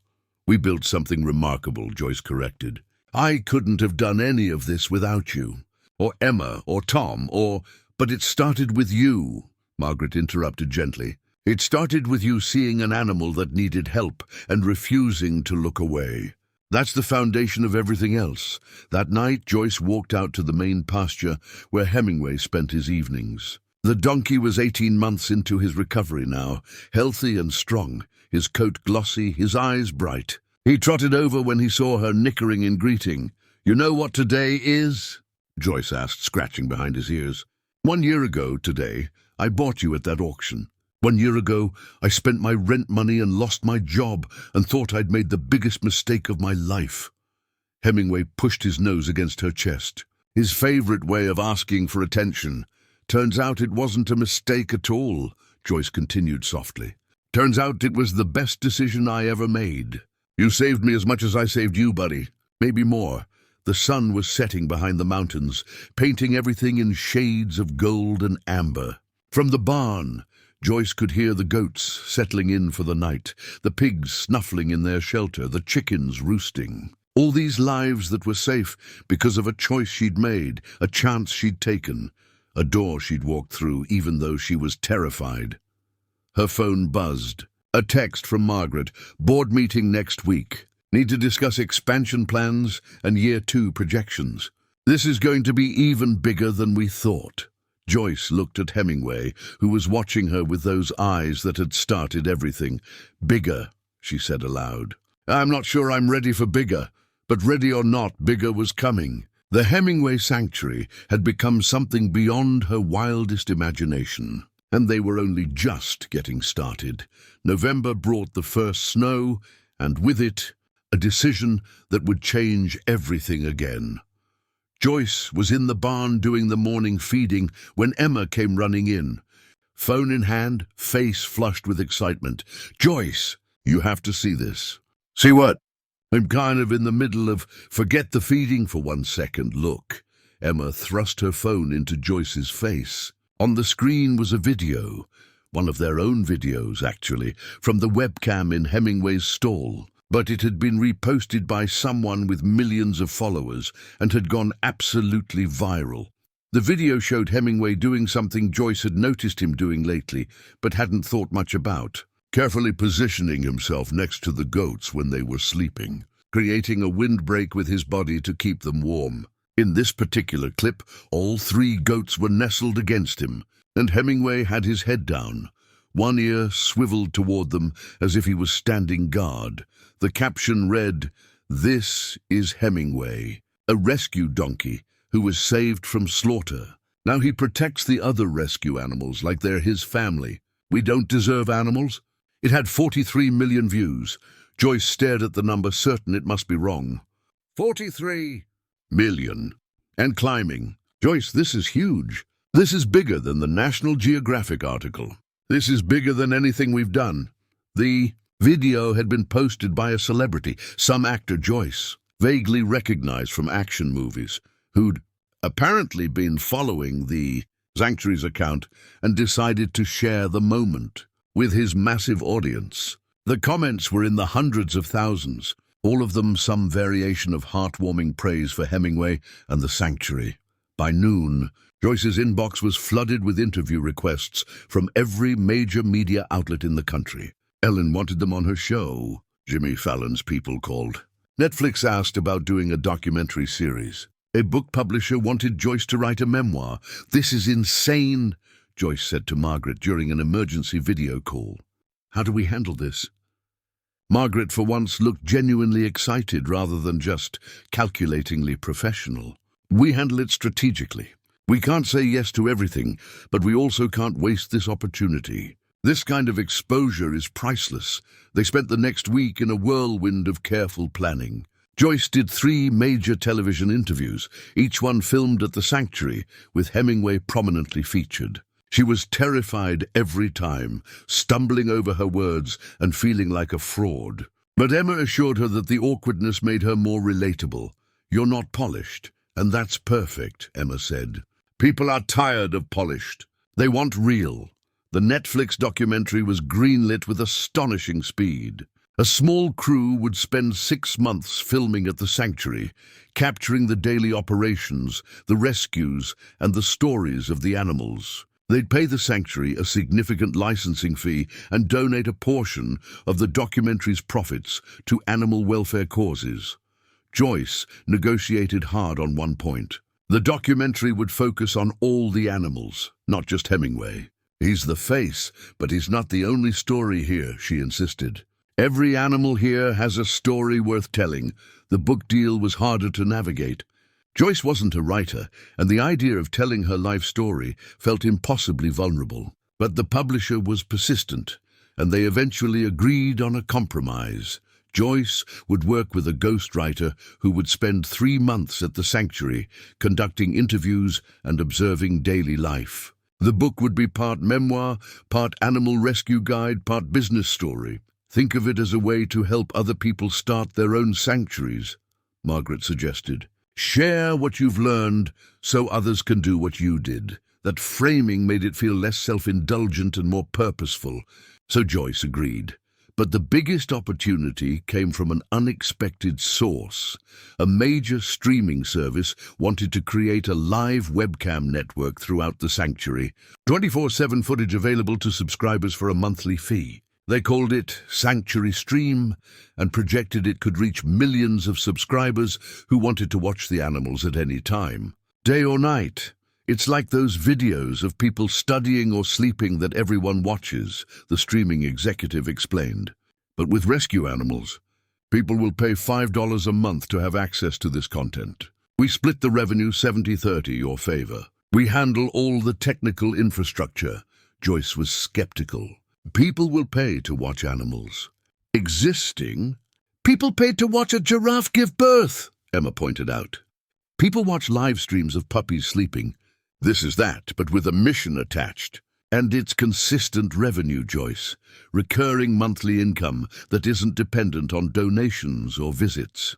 "We built something remarkable," Joyce corrected. "I couldn't have done any of this without you, or Emma, or Tom, or—" "But it started with you," Margaret interrupted gently. "It started with you seeing an animal that needed help and refusing to look away. That's the foundation of everything else." That night, Joyce walked out to the main pasture where Hemingway spent his evenings. The donkey was 18 months into his recovery now, healthy and strong, his coat glossy, his eyes bright. He trotted over when he saw her, nickering in greeting. "You know what today is?" Joyce asked, scratching behind his ears. "1 year ago today, I bought you at that auction. 1 year ago, I spent my rent money and lost my job and thought I'd made the biggest mistake of my life." Hemingway pushed his nose against her chest. His favorite way of asking for attention. "Turns out it wasn't a mistake at all," Joyce continued softly. "Turns out it was the best decision I ever made. You saved me as much as I saved you, buddy. Maybe more." The sun was setting behind the mountains, painting everything in shades of gold and amber. From the barn, Joyce could hear the goats settling in for the night, the pigs snuffling in their shelter, the chickens roosting. All these lives that were safe because of a choice she'd made, a chance she'd taken, a door she'd walked through even though she was terrified. Her phone buzzed. A text from Margaret. "Board meeting next week. Need to discuss expansion plans and year 2 projections. This is going to be even bigger than we thought." Joyce looked at Hemingway, who was watching her with those eyes that had started everything. "Bigger," she said aloud. "I'm not sure I'm ready for bigger, but ready or not, bigger was coming." The Hemingway Sanctuary had become something beyond her wildest imagination, and they were only just getting started. November brought the first snow, and with it, a decision that would change everything again. Joyce was in the barn doing the morning feeding when Emma came running in. Phone in hand, face flushed with excitement. "Joyce, you have to see this." "See what?" "I'm kind of in the middle of forget the feeding for 1 second. Look." Emma thrust her phone into Joyce's face. On the screen was a video, one of their own videos, actually, from the webcam in Hemingway's stall. But it had been reposted by someone with millions of followers and had gone absolutely viral. The video showed Hemingway doing something Joyce had noticed him doing lately, but hadn't thought much about. Carefully positioning himself next to the goats when they were sleeping, creating a windbreak with his body to keep them warm. In this particular clip, all 3 goats were nestled against him, and Hemingway had his head down, one ear swiveled toward them as if he was standing guard. The caption read, "This is Hemingway, a rescue donkey who was saved from slaughter. Now he protects the other rescue animals like they're his family. We don't deserve animals?" It had 43 million views. Joyce stared at the number, certain it must be wrong. 43 million. And climbing. Joyce, this is huge. This is bigger than the National Geographic article. This is bigger than anything we've done. The video had been posted by a celebrity, some actor Joyce, vaguely recognized from action movies, who'd apparently been following the Sanctuary's account and decided to share the moment with his massive audience. The comments were in the hundreds of thousands, all of them some variation of heartwarming praise for Hemingway and the Sanctuary. By noon, Joyce's inbox was flooded with interview requests from every major media outlet in the country. Ellen wanted them on her show, Jimmy Fallon's People called. Netflix asked about doing a documentary series. A book publisher wanted Joyce to write a memoir. "This is insane," Joyce said to Margaret during an emergency video call. "How do we handle this?" Margaret, for once, looked genuinely excited rather than just calculatingly professional. "We handle it strategically. We can't say yes to everything, but we also can't waste this opportunity. This kind of exposure is priceless." They spent the next week in a whirlwind of careful planning. Joyce did 3 major television interviews, each one filmed at the Sanctuary, with Hemingway prominently featured. She was terrified every time, stumbling over her words and feeling like a fraud. But Emma assured her that the awkwardness made her more relatable. "You're not polished, and that's perfect," Emma said. "People are tired of polished. They want real." The Netflix documentary was greenlit with astonishing speed. A small crew would spend 6 months filming at the Sanctuary, capturing the daily operations, the rescues, and the stories of the animals. They'd pay the Sanctuary a significant licensing fee and donate a portion of the documentary's profits to animal welfare causes. Joyce negotiated hard on one point. The documentary would focus on all the animals, not just Hemingway. "He's the face, but he's not the only story here," she insisted. "Every animal here has a story worth telling." The book deal was harder to navigate. Joyce wasn't a writer, and the idea of telling her life story felt impossibly vulnerable. But the publisher was persistent, and they eventually agreed on a compromise. Joyce would work with a ghostwriter who would spend 3 months at the Sanctuary, conducting interviews and observing daily life. The book would be part memoir, part animal rescue guide, part business story. "Think of it as a way to help other people start their own sanctuaries," Margaret suggested. "Share what you've learned so others can do what you did." That framing made it feel less self-indulgent and more purposeful, so Joyce agreed. But the biggest opportunity came from an unexpected source. A major streaming service wanted to create a live webcam network throughout the Sanctuary, 24/7 footage available to subscribers for a monthly fee. They called it Sanctuary Stream and projected it could reach millions of subscribers who wanted to watch the animals at any time, day or night. "It's like those videos of people studying or sleeping that everyone watches," the streaming executive explained. "But with rescue animals, people will pay $5 a month to have access to this content. We split the revenue 70-30 your favor. We handle all the technical infrastructure." Joyce was skeptical. "People will pay to watch animals." "Existing? People paid to watch a giraffe give birth," Emma pointed out. "People watch live streams of puppies sleeping. This is that, but with a mission attached. And it's consistent revenue, Joyce. Recurring monthly income that isn't dependent on donations or visits."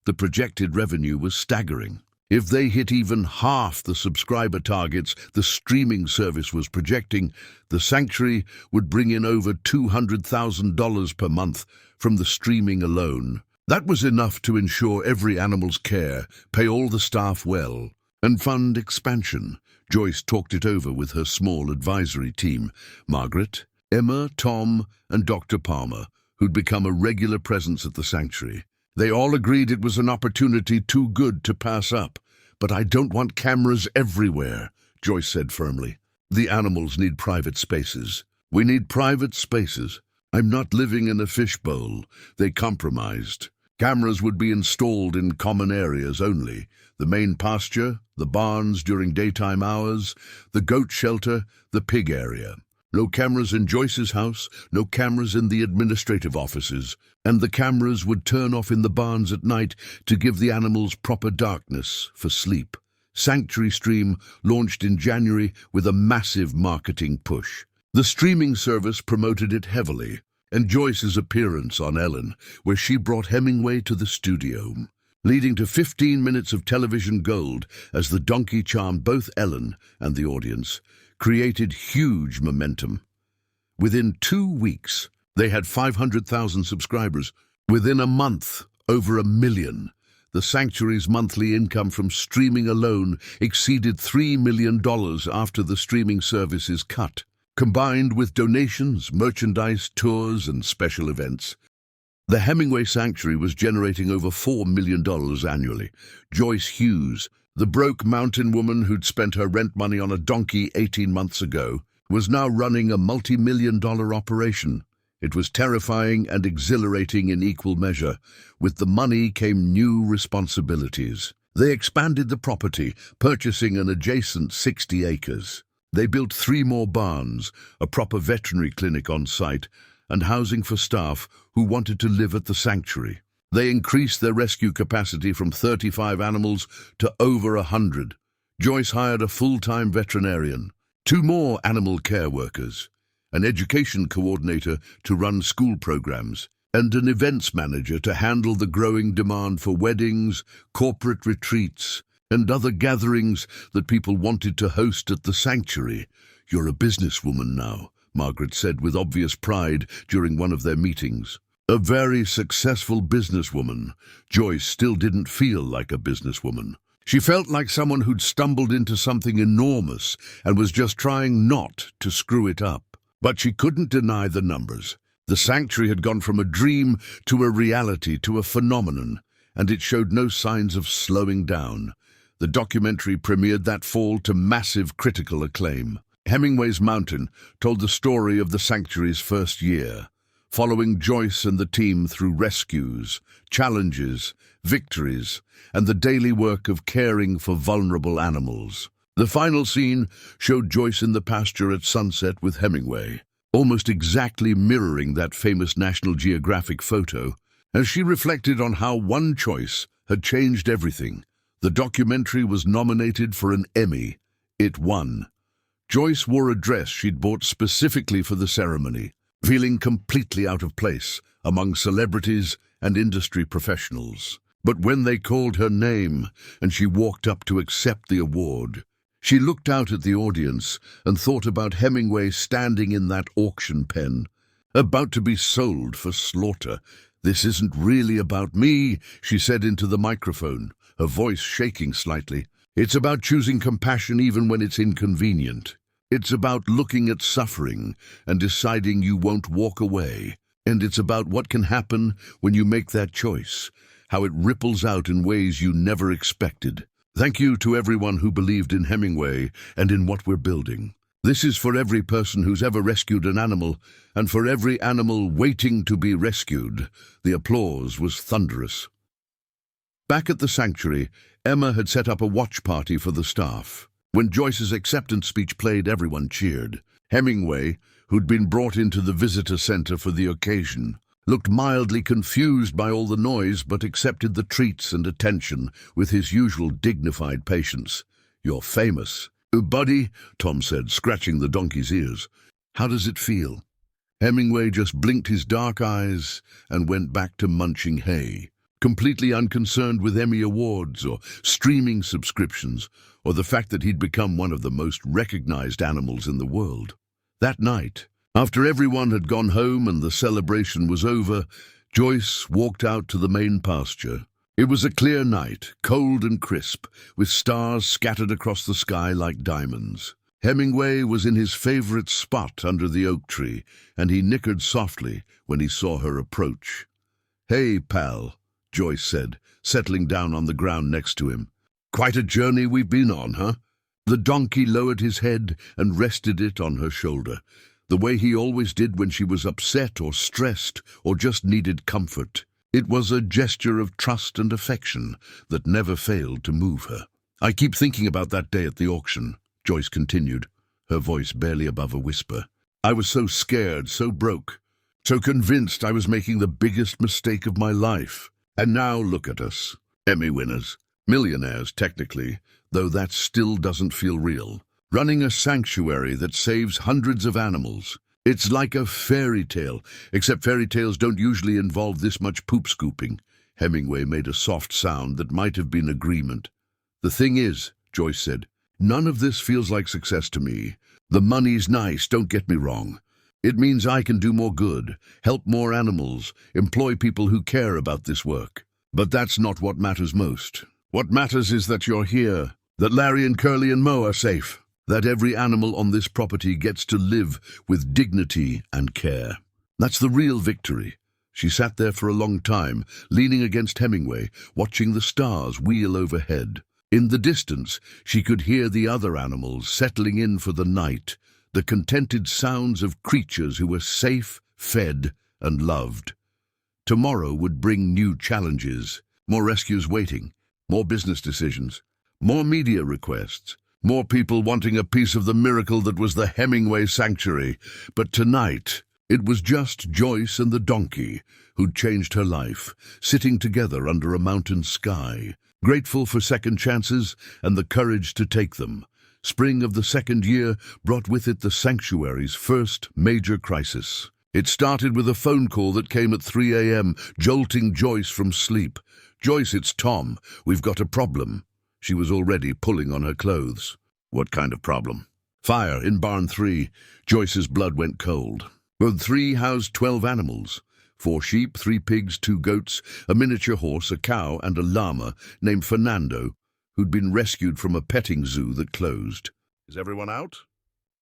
The projected revenue was staggering. If they hit even half the subscriber targets the streaming service was projecting, the Sanctuary would bring in over $200,000 per month from the streaming alone. That was enough to ensure every animal's care, pay all the staff well, and fund expansion. Joyce talked it over with her small advisory team, Margaret, Emma, Tom, and Dr. Palmer, who'd become a regular presence at the Sanctuary. They all agreed it was an opportunity too good to pass up. "But I don't want cameras everywhere," Joyce said firmly. "The animals need private spaces." "We need private spaces. I'm not living in a fishbowl." They compromised. Cameras would be installed in common areas only: the main pasture, the barns during daytime hours, the goat shelter, the pig area. No cameras in Joyce's house, no cameras in the administrative offices, and the cameras would turn off in the barns at night to give the animals proper darkness for sleep. Sanctuary Stream launched in January with a massive marketing push. The streaming service promoted it heavily, and Joyce's appearance on Ellen, where she brought Hemingway to the studio, leading to 15 minutes of television gold as the donkey charmed both Ellen and the audience, created huge momentum. Within 2 weeks, they had 500,000 subscribers. Within a month, over 1 million. The Sanctuary's monthly income from streaming alone exceeded $3 million after the streaming service is cut. Combined with donations, merchandise, tours, and special events, the Hemingway Sanctuary was generating over $4 million annually. Joyce Hughes, the broke mountain woman who'd spent her rent money on a donkey 18 months ago, was now running a multi-million-dollar operation. It was terrifying and exhilarating in equal measure. With the money came new responsibilities. They expanded the property, purchasing an adjacent 60 acres. They built 3 more barns, a proper veterinary clinic on site, and housing for staff who wanted to live at the sanctuary. They increased their rescue capacity from 35 animals to over 100. Joyce hired a full-time veterinarian, 2 more animal care workers, an education coordinator to run school programs, and an events manager to handle the growing demand for weddings, corporate retreats, and other gatherings that people wanted to host at the sanctuary. "You're a businesswoman now," Margaret said with obvious pride during one of their meetings. A very successful businesswoman. Joyce still didn't feel like a businesswoman. She felt like someone who'd stumbled into something enormous and was just trying not to screw it up. But she couldn't deny the numbers. The sanctuary had gone from a dream to a reality, to a phenomenon, and it showed no signs of slowing down. The documentary premiered that fall to massive critical acclaim. Hemingway's Mountain told the story of the sanctuary's first year, following Joyce and the team through rescues, challenges, victories, and the daily work of caring for vulnerable animals. The final scene showed Joyce in the pasture at sunset with Hemingway, almost exactly mirroring that famous National Geographic photo, as she reflected on how one choice had changed everything. The documentary was nominated for an Emmy. It won. Joyce wore a dress she'd bought specifically for the ceremony, feeling completely out of place among celebrities and industry professionals. But when they called her name and she walked up to accept the award, she looked out at the audience and thought about Hemingway standing in that auction pen, about to be sold for slaughter. "This isn't really about me," she said into the microphone, her voice shaking slightly. "It's about choosing compassion even when it's inconvenient. It's about looking at suffering and deciding you won't walk away. And it's about what can happen when you make that choice, how it ripples out in ways you never expected. Thank you to everyone who believed in Hemingway and in what we're building. This is for every person who's ever rescued an animal, and for every animal waiting to be rescued." The applause was thunderous. Back at the sanctuary, Emma had set up a watch party for the staff. When Joyce's acceptance speech played, everyone cheered. Hemingway, who'd been brought into the visitor center for the occasion, looked mildly confused by all the noise but accepted the treats and attention with his usual dignified patience. "You're famous." "Buddy," Tom said, scratching the donkey's ears. "How does it feel?" Hemingway just blinked his dark eyes and went back to munching hay, completely unconcerned with Emmy awards or streaming subscriptions or the fact that he'd become one of the most recognized animals in the world. That night, after everyone had gone home and the celebration was over, Joyce walked out to the main pasture. It was a clear night, cold and crisp, with stars scattered across the sky like diamonds. Hemingway was in his favorite spot under the oak tree, and he nickered softly when he saw her approach. "Hey, pal," Joyce said, settling down on the ground next to him. "Quite a journey we've been on, huh?" The donkey lowered his head and rested it on her shoulder, the way he always did when she was upset or stressed or just needed comfort. It was a gesture of trust and affection that never failed to move her. "I keep thinking about that day at the auction," Joyce continued, her voice barely above a whisper. "I was so scared, so broke, so convinced I was making the biggest mistake of my life. And now look at us, Emmy winners. Millionaires, technically, though that still doesn't feel real. Running a sanctuary that saves hundreds of animals. It's like a fairy tale, except fairy tales don't usually involve this much poop scooping. Hemingway made a soft sound that might have been agreement. The thing is, Joyce said, none of this feels like success to me. The money's nice, don't get me wrong. It means I can do more good, help more animals, employ people who care about this work. But that's not what matters most. What matters is that you're here, that Larry and Curly and Mo are safe, that every animal on this property gets to live with dignity and care. That's the real victory. She sat there for a long time, leaning against Hemingway, watching the stars wheel overhead. In the distance, she could hear the other animals settling in for the night, the contented sounds of creatures who were safe, fed, and loved. Tomorrow would bring new challenges, more rescues waiting, more business decisions, more media requests, more people wanting a piece of the miracle that was the Hemingway sanctuary. But tonight, it was just Joyce and the donkey who'd changed her life, sitting together under a mountain sky, grateful for second chances and the courage to take them. Spring of the second year brought with it the sanctuary's first major crisis. It started with a phone call that came at 3 a.m., jolting Joyce from sleep. "Joyce, it's Tom. We've got a problem." She was already pulling on her clothes. "What kind of problem?" "Fire in barn 3. Joyce's blood went cold. Barn 3 housed 12 animals. 4 sheep, 3 pigs, 2 goats, a miniature horse, a cow, and a llama named Fernando, who'd been rescued from a petting zoo that closed. "Is everyone out?"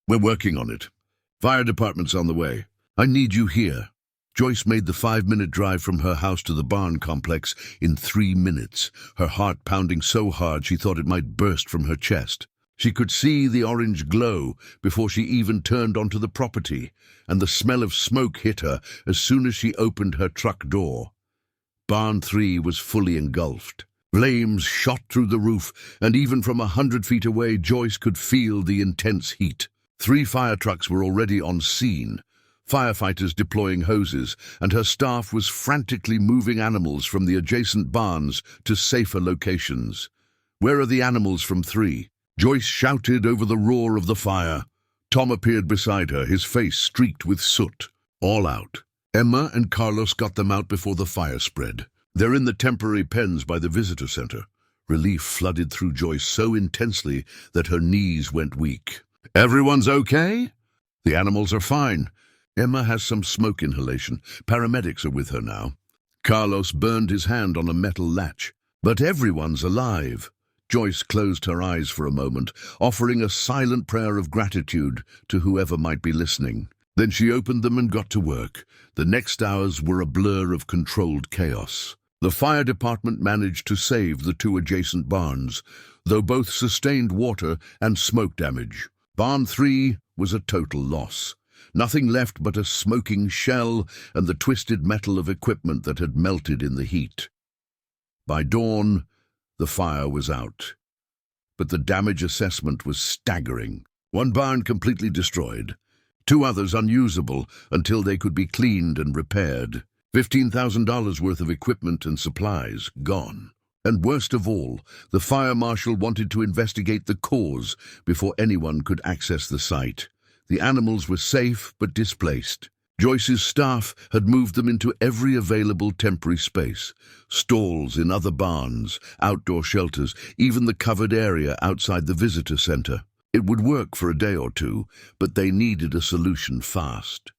"We're working on it. Fire department's on the way. I need you here." Joyce made the 5-minute drive from her house to the barn complex in 3 minutes, her heart pounding so hard she thought it might burst from her chest. She could see the orange glow before she even turned onto the property, and the smell of smoke hit her as soon as she opened her truck door. Barn 3 was fully engulfed. Flames shot through the roof, and even from 100 feet away, Joyce could feel the intense heat. 3 fire trucks were already on scene, firefighters deploying hoses, and her staff was frantically moving animals from the adjacent barns to safer locations. "Where are the animals from 3? Joyce shouted over the roar of the fire. Tom appeared beside her, his face streaked with soot. "All out. Emma and Carlos got them out before the fire spread. They're in the temporary pens by the visitor center." Relief flooded through Joyce so intensely that her knees went weak. "Everyone's okay?" "The animals are fine. Emma has some smoke inhalation. Paramedics are with her now." Carlos burned his hand on a metal latch. "But everyone's alive." Joyce closed her eyes for a moment, offering a silent prayer of gratitude to whoever might be listening. Then she opened them and got to work. The next hours were a blur of controlled chaos. The fire department managed to save the 2 adjacent barns, though both sustained water and smoke damage. Barn 3 was a total loss. Nothing left but a smoking shell and the twisted metal of equipment that had melted in the heat. By dawn, the fire was out. But the damage assessment was staggering. 1 barn completely destroyed. 2 others unusable until they could be cleaned and repaired. $15,000 worth of equipment and supplies gone. And worst of all, the fire marshal wanted to investigate the cause before anyone could access the site. The animals were safe but displaced. Joyce's staff had moved them into every available temporary space. Stalls in other barns, outdoor shelters, even the covered area outside the visitor center. It would work for a day or 2, but they needed a solution fast.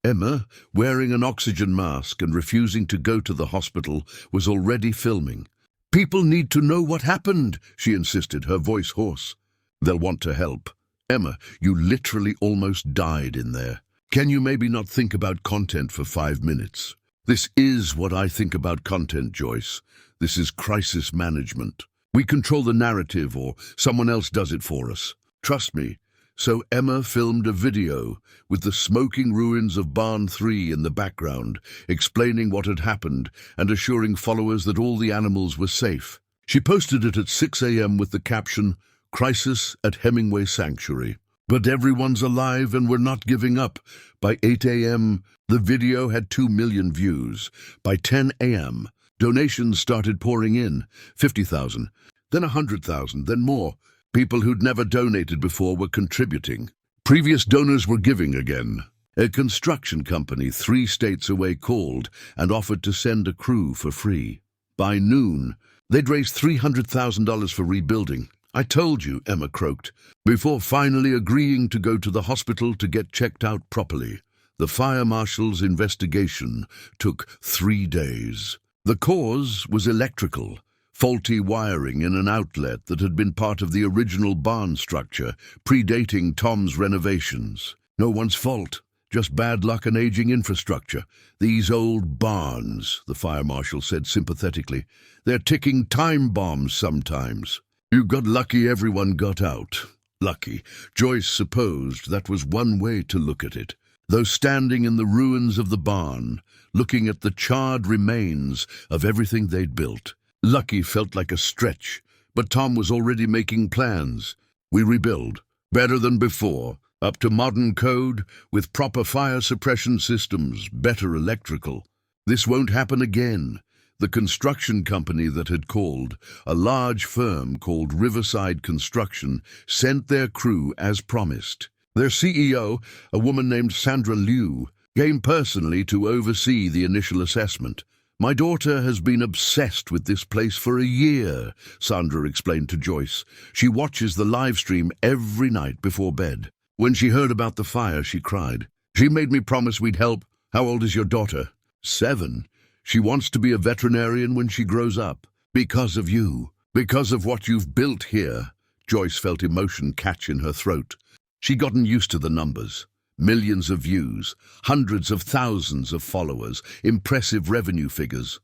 Emma, wearing an oxygen mask and refusing to go to the hospital, was already filming. "People need to know what happened," she insisted, her voice hoarse. "They'll want to help." "Emma, you literally almost died in there. Can you maybe not think about content for 5 minutes?" "This is what I think about content, Joyce. This is crisis management. We control the narrative or someone else does it for us. Trust me." So Emma filmed a video with the smoking ruins of Barn 3 in the background, explaining what had happened and assuring followers that all the animals were safe. She posted it at 6 a.m. with the caption, "Crisis at Hemingway Sanctuary. But everyone's alive and we're not giving up." By 8 a.m., the video had 2 million views. By 10 a.m., Donations started pouring in, 50,000, then 100,000, then more. People who'd never donated before were contributing. Previous donors were giving again. A construction company 3 states away called and offered to send a crew for free. By noon, they'd raised $300,000 for rebuilding. "I told you," Emma croaked, before finally agreeing to go to the hospital to get checked out properly. The fire marshal's investigation took 3 days. The cause was electrical, faulty wiring in an outlet that had been part of the original barn structure, predating Tom's renovations. No one's fault, just bad luck and aging infrastructure. "These old barns," the fire marshal said sympathetically, "they're ticking time bombs sometimes." "You got lucky everyone got out." Lucky. Joyce supposed that was one way to look at it. Though standing in the ruins of the barn, looking at the charred remains of everything they'd built, lucky felt like a stretch, but Tom was already making plans. "We rebuild, better than before, up to modern code, with proper fire suppression systems, better electrical. This won't happen again." The construction company that had called, a large firm called Riverside Construction, sent their crew as promised. Their CEO, a woman named Sandra Liu, came personally to oversee the initial assessment. "My daughter has been obsessed with this place for a year," Sandra explained to Joyce. "She watches the live stream every night before bed. When she heard about the fire, she cried. She made me promise we'd help." "How old is your daughter?" 7. "She wants to be a veterinarian when she grows up. Because of you. Because of what you've built here." Joyce felt emotion catch in her throat. She'd gotten used to the numbers. Millions of views, hundreds of thousands of followers, impressive revenue figures.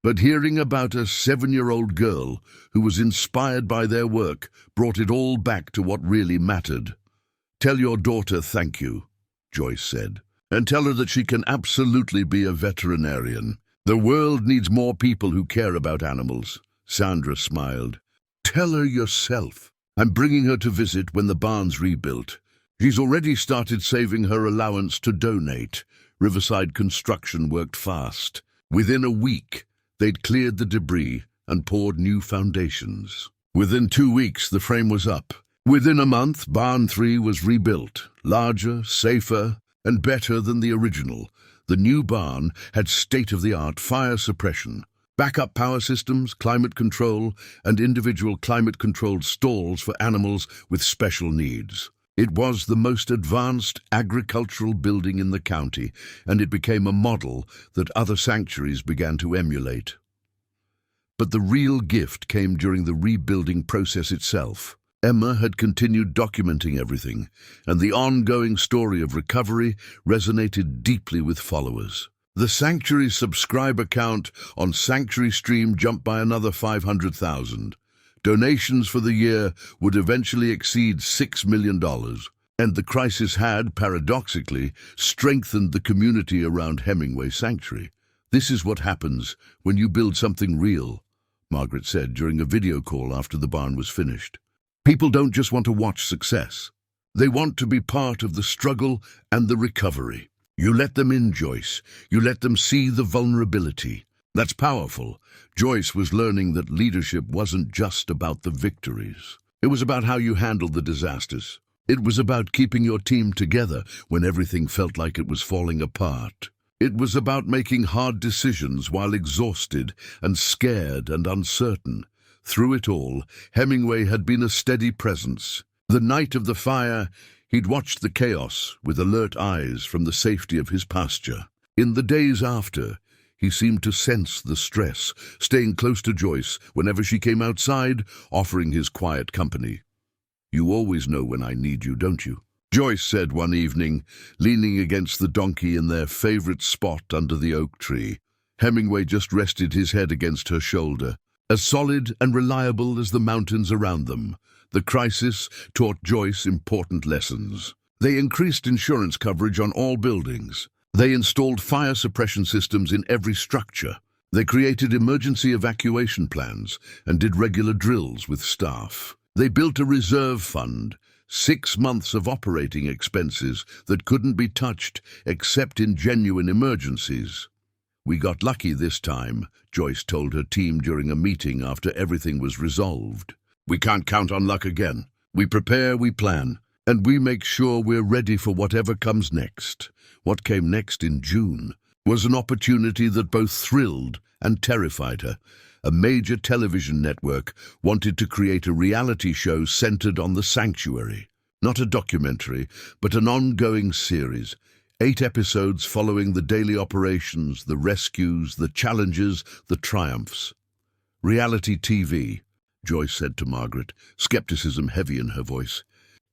But hearing about a 7-year-old girl who was inspired by their work brought it all back to what really mattered. "Tell your daughter thank you," Joyce said, "and tell her that she can absolutely be a veterinarian. The world needs more people who care about animals." Sandra smiled. "Tell her yourself. I'm bringing her to visit when the barn's rebuilt. She's already started saving her allowance to donate." Riverside Construction worked fast. Within a week, they'd cleared the debris and poured new foundations. Within 2 weeks, the frame was up. Within a month, Barn 3 was rebuilt, larger, safer, and better than the original. The new barn had state-of-the-art fire suppression, backup power systems, climate control, and individual climate-controlled stalls for animals with special needs. It was the most advanced agricultural building in the county, and it became a model that other sanctuaries began to emulate. But the real gift came during the rebuilding process itself. Emma had continued documenting everything, and the ongoing story of recovery resonated deeply with followers. The Sanctuary's subscriber count on Sanctuary Stream jumped by another 500,000. Donations for the year would eventually exceed $6 million, and the crisis had, paradoxically, strengthened the community around Hemingway Sanctuary. "This is what happens when you build something real," Margaret said during a video call after the barn was finished. "People don't just want to watch success. They want to be part of the struggle and the recovery. You let them in, Joyce. You let them see the vulnerability. That's powerful." Joyce was learning that leadership wasn't just about the victories. It was about how you handled the disasters. It was about keeping your team together when everything felt like it was falling apart. It was about making hard decisions while exhausted and scared and uncertain. Through it all, Hemingway had been a steady presence. The night of the fire, he'd watched the chaos with alert eyes from the safety of his pasture. In the days after, he seemed to sense the stress, staying close to Joyce whenever she came outside, offering his quiet company. "You always know when I need you, don't you?" Joyce said one evening, leaning against the donkey in their favorite spot under the oak tree. Hemingway just rested his head against her shoulder. As solid and reliable as the mountains around them, the crisis taught Joyce important lessons. They increased insurance coverage on all buildings. They installed fire suppression systems in every structure. They created emergency evacuation plans and did regular drills with staff. They built a reserve fund, 6 months of operating expenses that couldn't be touched except in genuine emergencies. "We got lucky this time," Joyce told her team during a meeting after everything was resolved. "We can't count on luck again. We prepare, we plan, and we make sure we're ready for whatever comes next." What came next in June was an opportunity that both thrilled and terrified her. A major television network wanted to create a reality show centered on the sanctuary. Not a documentary, but an ongoing series. 8 episodes following the daily operations, the rescues, the challenges, the triumphs. "Reality TV," Joyce said to Margaret, skepticism heavy in her voice.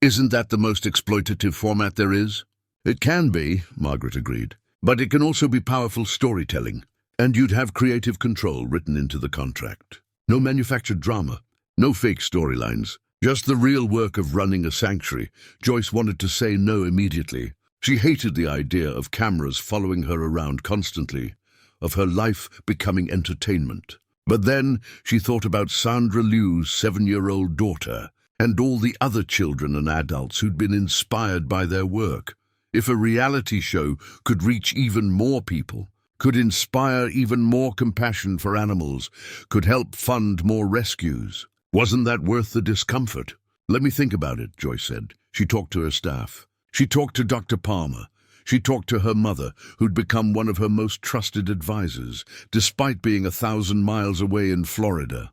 "Isn't that the most exploitative format there is?" "It can be," Margaret agreed, "but it can also be powerful storytelling. And you'd have creative control written into the contract. No manufactured drama, no fake storylines, just the real work of running a sanctuary." Joyce wanted to say no immediately. She hated the idea of cameras following her around constantly, of her life becoming entertainment. But then she thought about Sandra Liu's 7-year-old daughter and all the other children and adults who'd been inspired by their work. If a reality show could reach even more people, could inspire even more compassion for animals, could help fund more rescues, wasn't that worth the discomfort? "Let me think about it," Joyce said. She talked to her staff. She talked to Dr. Palmer. She talked to her mother, who'd become one of her most trusted advisors, despite being 1,000 miles away in Florida.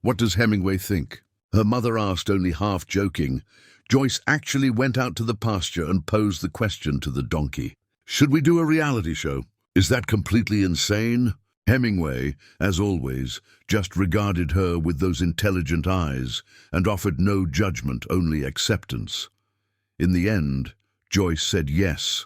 "What does Hemingway think?" her mother asked, only half joking. Joyce actually went out to the pasture and posed the question to the donkey. "Should we do a reality show? Is that completely insane?" Hemingway, as always, just regarded her with those intelligent eyes and offered no judgment, only acceptance. In the end, Joyce said yes,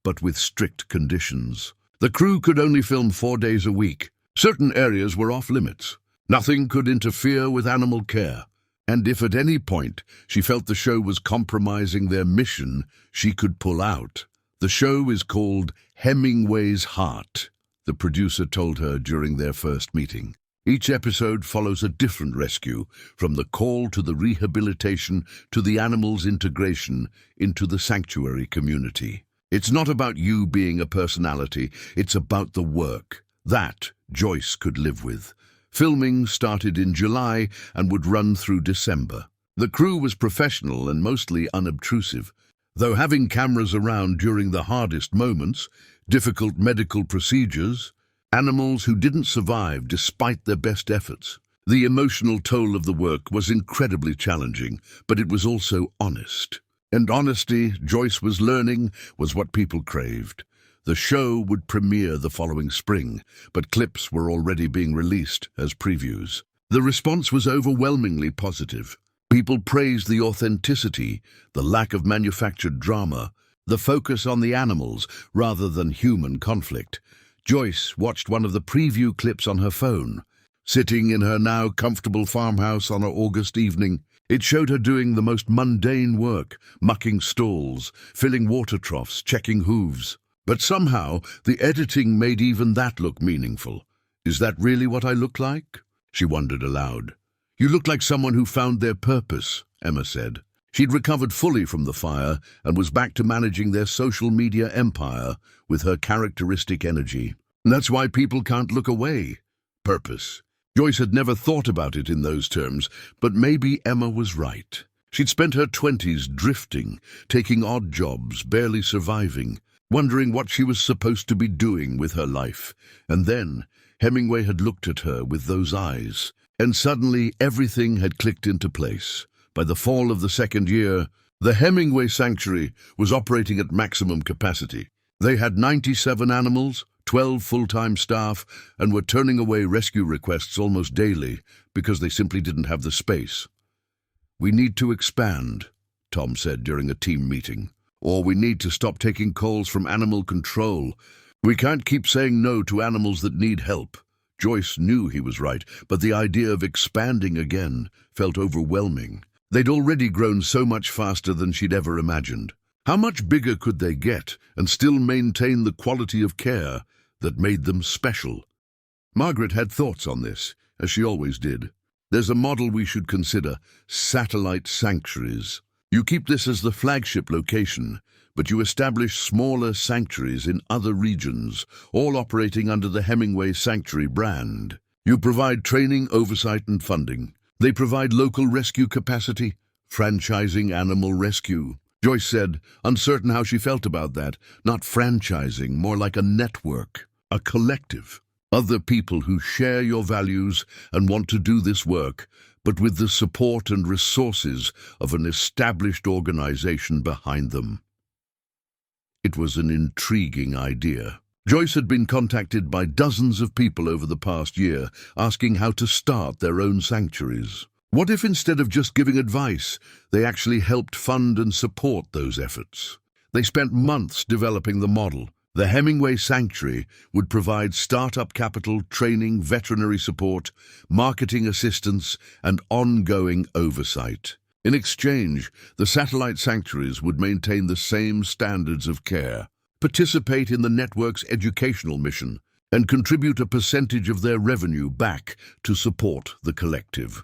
but with strict conditions. The crew could only film 4 days a week. Certain areas were off limits. Nothing could interfere with animal care. And if at any point she felt the show was compromising their mission, she could pull out. "The show is called Hemingway's Heart," the producer told her during their first meeting. "Each episode follows a different rescue, from the call to the rehabilitation to the animal's integration into the sanctuary community. It's not about you being a personality, it's about the work. That Joyce could live with." Filming started in July and would run through December. The crew was professional and mostly unobtrusive, though having cameras around during the hardest moments, difficult medical procedures, animals who didn't survive despite their best efforts. The emotional toll of the work was incredibly challenging, but it was also honest. And honesty, Joyce was learning, was what people craved. The show would premiere the following spring, but clips were already being released as previews. The response was overwhelmingly positive. People praised the authenticity, the lack of manufactured drama, the focus on the animals rather than human conflict. Joyce watched one of the preview clips on her phone. Sitting in her now comfortable farmhouse on an August evening, it showed her doing the most mundane work, mucking stalls, filling water troughs, checking hooves. But somehow, the editing made even that look meaningful. "Is that really what I look like?" she wondered aloud. "You look like someone who found their purpose," Emma said. She'd recovered fully from the fire and was back to managing their social media empire with her characteristic energy. "That's why people can't look away." Purpose. Joyce had never thought about it in those terms, but maybe Emma was right. She'd spent her 20s drifting, taking odd jobs, barely surviving, wondering what she was supposed to be doing with her life. And then Hemingway had looked at her with those eyes, and suddenly everything had clicked into place. By the fall of the second year, the Hemingway Sanctuary was operating at maximum capacity. They had 97 animals, 12 full-time staff, and were turning away rescue requests almost daily because they simply didn't have the space. "We need to expand," Tom said during a team meeting. "Or we need to stop taking calls from animal control. We can't keep saying no to animals that need help." Joyce knew he was right, but the idea of expanding again felt overwhelming. They'd already grown so much faster than she'd ever imagined. How much bigger could they get and still maintain the quality of care that made them special? Margaret had thoughts on this, as she always did. "There's a model we should consider: satellite sanctuaries. You keep this as the flagship location, but you establish smaller sanctuaries in other regions, all operating under the Hemingway Sanctuary brand. You provide training, oversight, and funding. They provide local rescue capacity, franchising animal rescue. Joyce said, uncertain how she felt about that. Not franchising, more like a network, a collective. Other people who share your values and want to do this work, but with the support and resources of an established organization behind them. It was an intriguing idea. Joyce had been contacted by dozens of people over the past year, asking how to start their own sanctuaries. What if instead of just giving advice, they actually helped fund and support those efforts? They spent months developing the model. The Hemingway Sanctuary would provide startup capital, training, veterinary support, marketing assistance, and ongoing oversight. In exchange, the satellite sanctuaries would maintain the same standards of care, participate in the network's educational mission, and contribute a percentage of their revenue back to support the collective.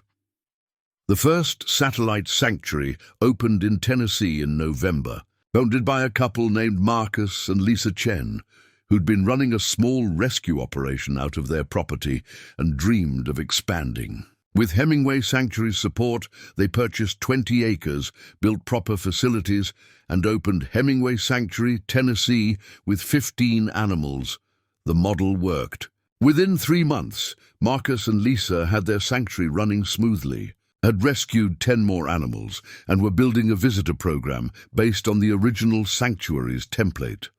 The first satellite sanctuary opened in Tennessee in November, founded by a couple named Marcus and Lisa Chen, who'd been running a small rescue operation out of their property and dreamed of expanding. With Hemingway Sanctuary's support, they purchased 20 acres, built proper facilities, and opened Hemingway Sanctuary, Tennessee, with 15 animals. The model worked. Within 3 months, Marcus and Lisa had their sanctuary running smoothly, had rescued 10 more animals, and were building a visitor program based on the original sanctuary's template.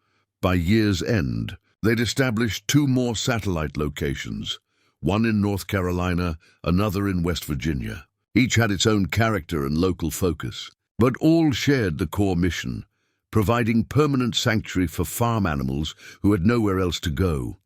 By year's end, they'd established 2 more satellite locations, one in North Carolina, another in West Virginia. Each had its own character and local focus, but all shared the core mission, providing permanent sanctuary for farm animals who had nowhere else to go.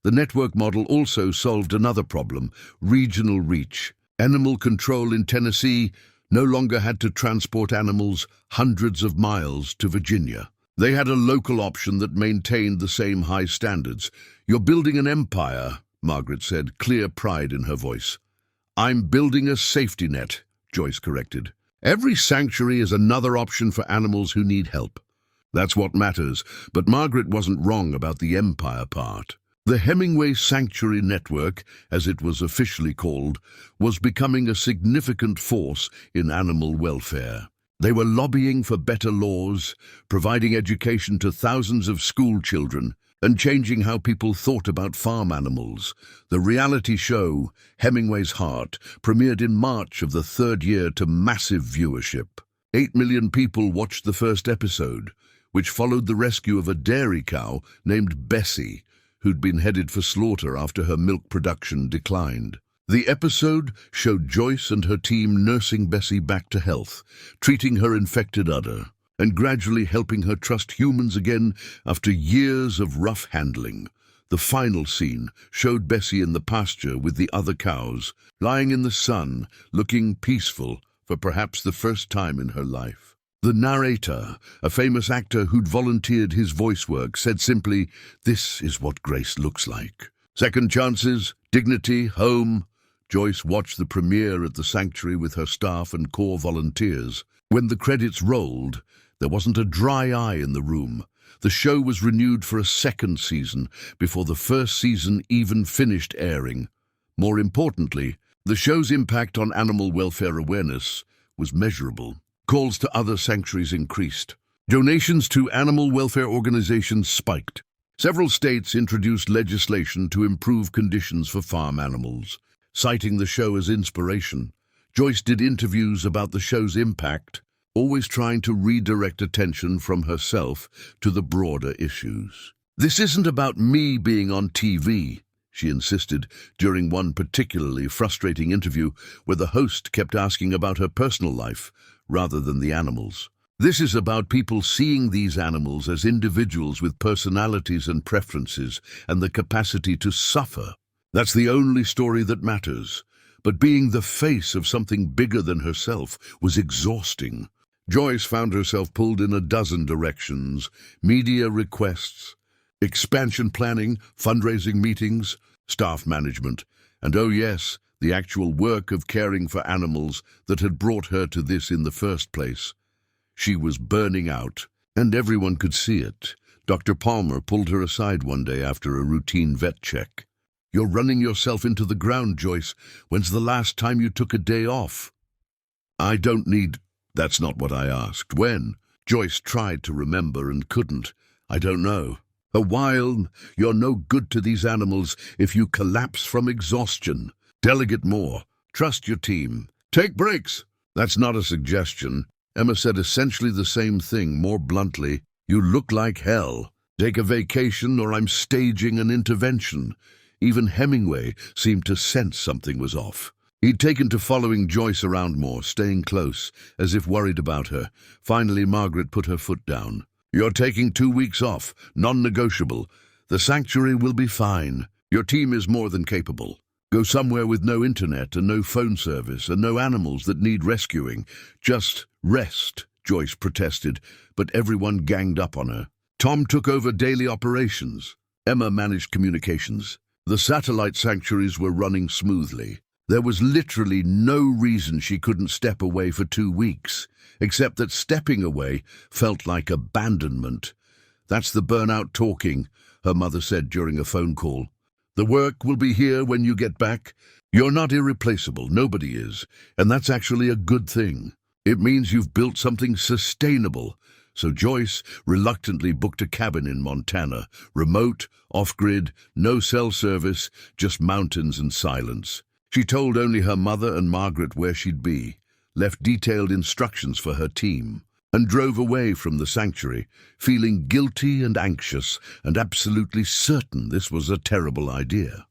The network model also solved another problem: regional reach. Animal control in Tennessee no longer had to transport animals hundreds of miles to Virginia. They had a local option that maintained the same high standards. "You're building an empire," Margaret said, clear pride in her voice. "I'm building a safety net," Joyce corrected. "Every sanctuary is another option for animals who need help. That's what matters." But Margaret wasn't wrong about the empire part. The Hemingway Sanctuary Network, as it was officially called, was becoming a significant force in animal welfare. They were lobbying for better laws, providing education to thousands of school children, and changing how people thought about farm animals. The reality show, Hemingway's Heart, premiered in March of the 3rd year to massive viewership. 8 million people watched the first episode, which followed the rescue of a dairy cow named Bessie, who'd been headed for slaughter after her milk production declined. The episode showed Joyce and her team nursing Bessie back to health, treating her infected udder, and gradually helping her trust humans again after years of rough handling. The final scene showed Bessie in the pasture with the other cows, lying in the sun, looking peaceful for perhaps the first time in her life. The narrator, a famous actor who'd volunteered his voice work, said simply, "This is what grace looks like. Second chances, dignity, home." Joyce watched the premiere at the sanctuary with her staff and core volunteers. When the credits rolled, there wasn't a dry eye in the room. The show was renewed for a 2nd season before the 1st season even finished airing. More importantly, the show's impact on animal welfare awareness was measurable. Calls to other sanctuaries increased. Donations to animal welfare organizations spiked. Several states introduced legislation to improve conditions for farm animals. Citing the show as inspiration, Joyce did interviews about the show's impact, always trying to redirect attention from herself to the broader issues. "This isn't about me being on TV," she insisted during one particularly frustrating interview where the host kept asking about her personal life rather than the animals. "This is about people seeing these animals as individuals with personalities and preferences and the capacity to suffer. That's the only story that matters." But being the face of something bigger than herself was exhausting. Joyce found herself pulled in a dozen directions: media requests, expansion planning, fundraising meetings, staff management, and oh yes, the actual work of caring for animals that had brought her to this in the first place. She was burning out. And everyone could see it. Dr. Palmer pulled her aside one day after a routine vet check. "You're running yourself into the ground, Joyce. When's the last time you took a day off?" "I don't need—" "That's not what I asked. When?" Joyce tried to remember and couldn't. "I don't know." "A while. You're no good to these animals if you collapse from exhaustion. Delegate more. Trust your team. Take breaks." "That's not a suggestion." Emma said essentially the same thing, more bluntly. "You look like hell. Take a vacation or I'm staging an intervention." Even Hemingway seemed to sense something was off. He'd taken to following Joyce around more, staying close, as if worried about her. Finally, Margaret put her foot down. "You're taking 2 weeks off, non-negotiable. The sanctuary will be fine. Your team is more than capable. Go somewhere with no internet and no phone service and no animals that need rescuing. Just rest," Joyce protested, but everyone ganged up on her. Tom took over daily operations. Emma managed communications. The satellite sanctuaries were running smoothly. There was literally no reason she couldn't step away for 2 weeks, except that stepping away felt like abandonment. "That's the burnout talking," her mother said during a phone call. "The work will be here when you get back. You're not irreplaceable, nobody is, and that's actually a good thing. It means you've built something sustainable." So Joyce reluctantly booked a cabin in Montana, remote, off-grid, no cell service, just mountains and silence. She told only her mother and Margaret where she'd be, left detailed instructions for her team, and drove away from the sanctuary, feeling guilty and anxious and absolutely certain this was a terrible idea.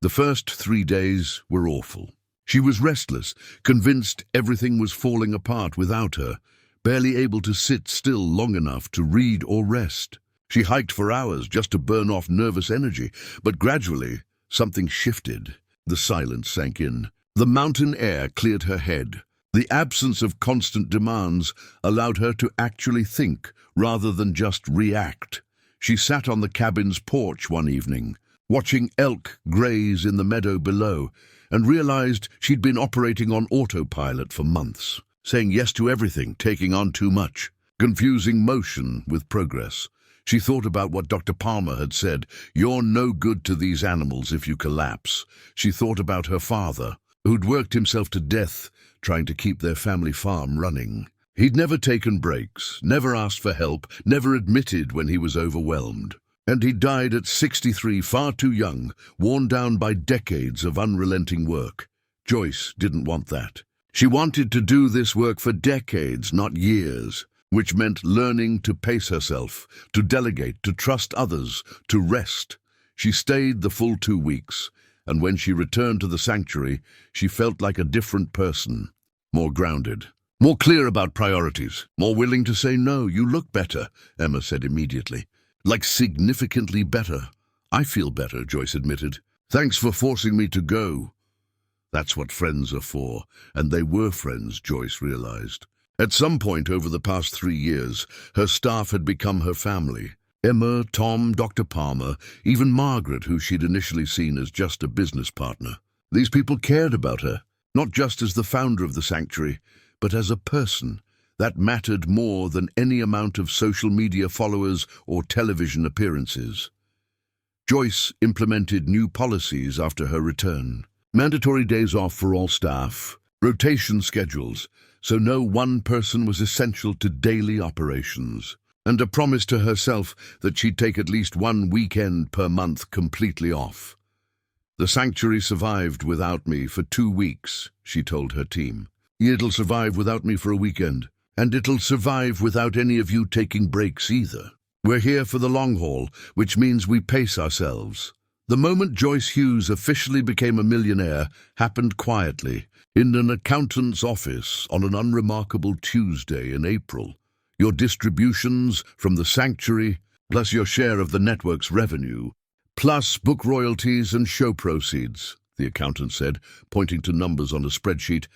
The first 3 days were awful. She was restless, convinced everything was falling apart without her, barely able to sit still long enough to read or rest. She hiked for hours just to burn off nervous energy, but gradually something shifted. The silence sank in. The mountain air cleared her head. The absence of constant demands allowed her to actually think rather than just react. She sat on the cabin's porch one evening, watching elk graze in the meadow below, and realized she'd been operating on autopilot for months, saying yes to everything, taking on too much, confusing motion with progress. She thought about what Dr. Palmer had said, "You're no good to these animals if you collapse." She thought about her father, who'd worked himself to death trying to keep their family farm running. He'd never taken breaks, never asked for help, never admitted when he was overwhelmed. And he died at 63, far too young, worn down by decades of unrelenting work. Joyce didn't want that. She wanted to do this work for decades, not years, which meant learning to pace herself, to delegate, to trust others, to rest. She stayed the full 2 weeks, and when she returned to the sanctuary, she felt like a different person, more grounded, more clear about priorities, more willing to say no. "You look better," Emma said immediately. "Like significantly better." "I feel better," Joyce admitted. "Thanks for forcing me to go." That's what friends are for, and they were friends, Joyce realized. At some point over the past 3 years, her staff had become her family. Emma, Tom, Dr. Palmer, even Margaret, who she'd initially seen as just a business partner. These people cared about her, not just as the founder of the sanctuary, but as a person. That mattered more than any amount of social media followers or television appearances. Joyce implemented new policies after her return. Mandatory days off for all staff, rotation schedules, so no one person was essential to daily operations, and a promise to herself that she'd take at least 1 weekend per month completely off. "The sanctuary survived without me for 2 weeks, she told her team. "It'll survive without me for a weekend, and it'll survive without any of you taking breaks either. We're here for the long haul, which means we pace ourselves." The moment Joyce Hughes officially became a millionaire happened quietly, in an accountant's office on an unremarkable Tuesday in April. "Your distributions from the sanctuary, plus your share of the network's revenue, plus book royalties and show proceeds," the accountant said, pointing to numbers on a spreadsheet,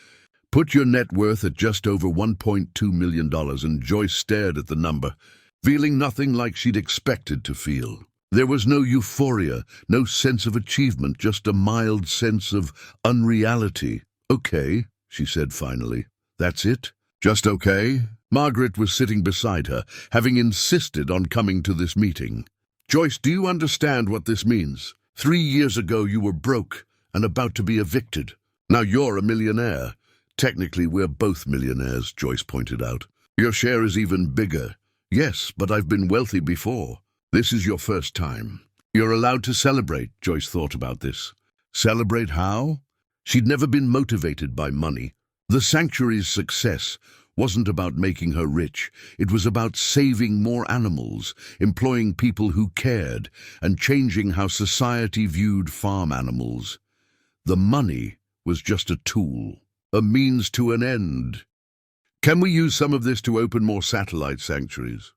"put your net worth at just over $1.2 million, and Joyce stared at the number, feeling nothing like she'd expected to feel. There was no euphoria, no sense of achievement, just a mild sense of unreality. "Okay," she said finally. "That's it? Just okay?" Margaret was sitting beside her, having insisted on coming to this meeting. "Joyce, do you understand what this means? 3 years ago you were broke and about to be evicted. Now you're a millionaire. Technically, we're both millionaires," Joyce pointed out. "Your share is even bigger." "Yes, but I've been wealthy before. This is your first time. You're allowed to celebrate," Joyce thought about this. Celebrate how? She'd never been motivated by money. The sanctuary's success wasn't about making her rich. It was about saving more animals, employing people who cared, and changing how society viewed farm animals. The money was just a tool, a means to an end. "Can we use some of this to open more satellite sanctuaries?"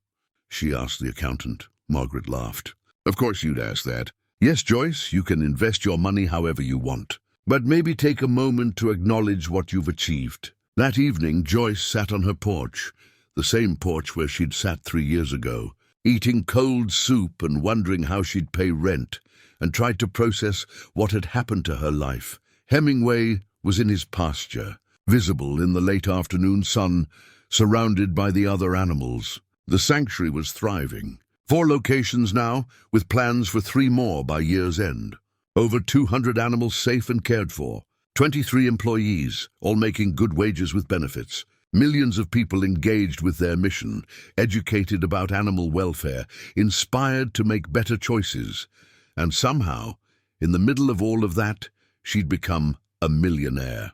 she asked the accountant. Margaret laughed. "Of course you'd ask that. Yes, Joyce, you can invest your money however you want. But maybe take a moment to acknowledge what you've achieved." That evening, Joyce sat on her porch, the same porch where she'd sat 3 years ago, eating cold soup and wondering how she'd pay rent, and tried to process what had happened to her life. Hemingway was in his pasture, visible in the late afternoon sun, surrounded by the other animals. The sanctuary was thriving. 4 locations now, with plans for 3 more by year's end. Over 200 animals safe and cared for. 23 employees, all making good wages with benefits. Millions of people engaged with their mission, educated about animal welfare, inspired to make better choices. And somehow, in the middle of all of that, she'd become a millionaire.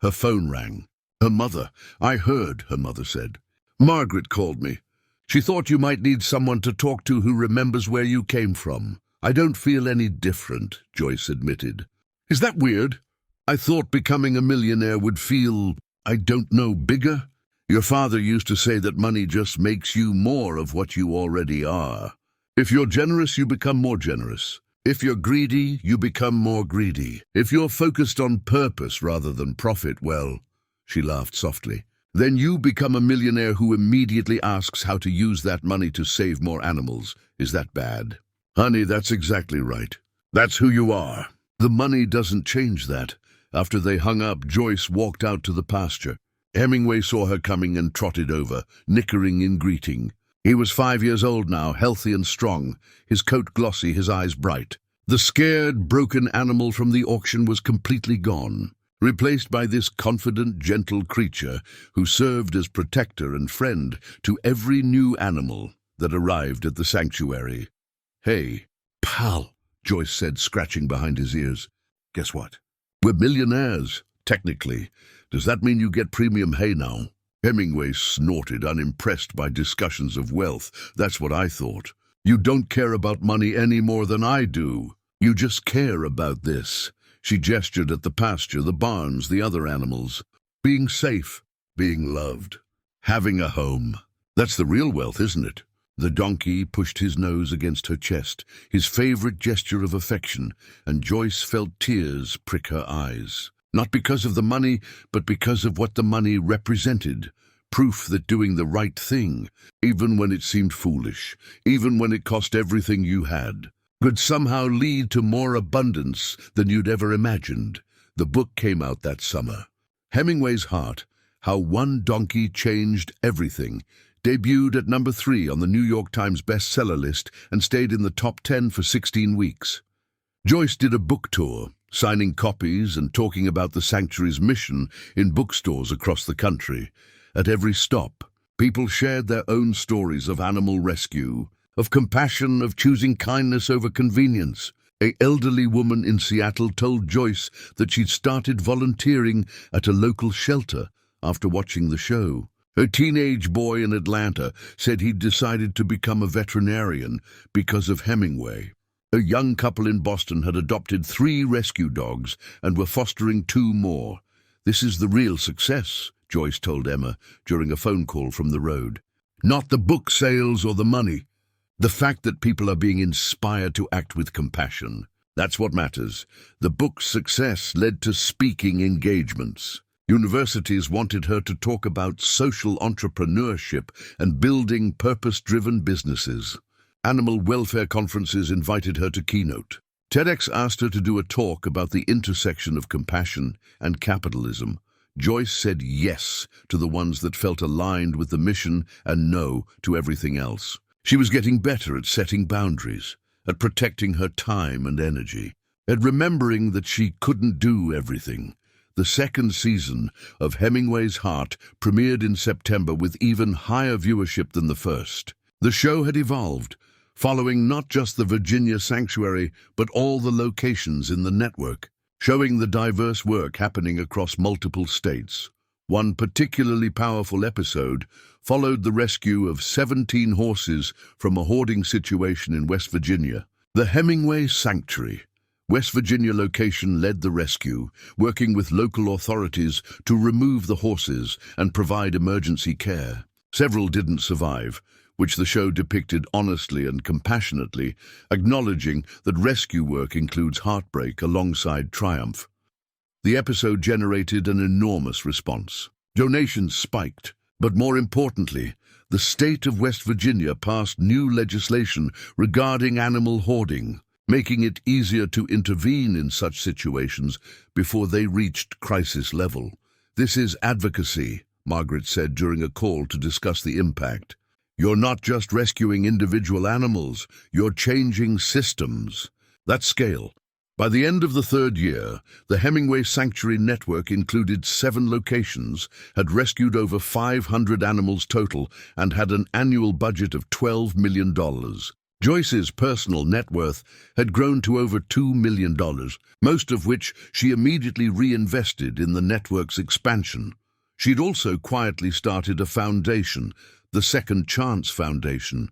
Her phone rang. Her mother. "I heard," her mother said. "Margaret called me. She thought you might need someone to talk to who remembers where you came from." "I don't feel any different," Joyce admitted. "Is that weird? I thought becoming a millionaire would feel, I don't know, bigger. Your father used to say that money just makes you more of what you already are. If you're generous, you become more generous. If you're greedy, you become more greedy. If you're focused on purpose rather than profit, well," she laughed softly, "then you become a millionaire who immediately asks how to use that money to save more animals. Is that bad?" "Honey, that's exactly right. That's who you are." The money doesn't change that. After they hung up, Joyce walked out to the pasture. Hemingway saw her coming and trotted over, nickering in greeting. He was 5 years old now, healthy and strong, his coat glossy, his eyes bright. The scared, broken animal from the auction was completely gone, replaced by this confident, gentle creature who served as protector and friend to every new animal that arrived at the sanctuary. "Hey, pal," Joyce said, scratching behind his ears. "Guess what? We're millionaires, technically. Does that mean you get premium hay now?" Hemingway snorted, unimpressed by discussions of wealth. "That's what I thought. You don't care about money any more than I do. You just care about this." She gestured at the pasture, the barns, the other animals. "Being safe, being loved, having a home. That's the real wealth, isn't it?" The donkey pushed his nose against her chest, his favorite gesture of affection, and Joyce felt tears prick her eyes. Not because of the money, but because of what the money represented. Proof that doing the right thing, even when it seemed foolish, even when it cost everything you had, could somehow lead to more abundance than you'd ever imagined. The book came out that summer. Hemingway's Heart, How One Donkey Changed Everything, debuted at number 3 on the New York Times bestseller list and stayed in the top 10 for 16 weeks. Joyce did a book tour, signing copies and talking about the sanctuary's mission in bookstores across the country. At every stop, people shared their own stories of animal rescue, of compassion, of choosing kindness over convenience. An elderly woman in Seattle told Joyce that she'd started volunteering at a local shelter after watching the show. A teenage boy in Atlanta said he'd decided to become a veterinarian because of Hemingway. A young couple in Boston had adopted 3 rescue dogs and were fostering 2 more. "This is the real success," Joyce told Emma during a phone call from the road. "Not the book sales or the money. The fact that people are being inspired to act with compassion. That's what matters." The book's success led to speaking engagements. Universities wanted her to talk about social entrepreneurship and building purpose-driven businesses. Animal welfare conferences invited her to keynote. TEDx asked her to do a talk about the intersection of compassion and capitalism. Joyce said yes to the ones that felt aligned with the mission and no to everything else. She was getting better at setting boundaries, at protecting her time and energy, at remembering that she couldn't do everything. The second season of Hemingway's Heart premiered in September with even higher viewership than the first. The show had evolved, following not just the Virginia sanctuary, but all the locations in the network, showing the diverse work happening across multiple states. One particularly powerful episode followed the rescue of 17 horses from a hoarding situation in West Virginia. The Hemingway Sanctuary, West Virginia location led the rescue, working with local authorities to remove the horses and provide emergency care. Several didn't survive, which the show depicted honestly and compassionately, acknowledging that rescue work includes heartbreak alongside triumph. The episode generated an enormous response. Donations spiked, but more importantly, the state of West Virginia passed new legislation regarding animal hoarding, making it easier to intervene in such situations before they reached crisis level. "This is advocacy," Margaret said during a call to discuss the impact. "You're not just rescuing individual animals, you're changing systems." That scale. By the end of the third year, the Hemingway Sanctuary Network included 7 locations, had rescued over 500 animals total, and had an annual budget of $12 million. Joyce's personal net worth had grown to over $2 million, most of which she immediately reinvested in the network's expansion. She'd also quietly started a foundation, the Second Chance Foundation,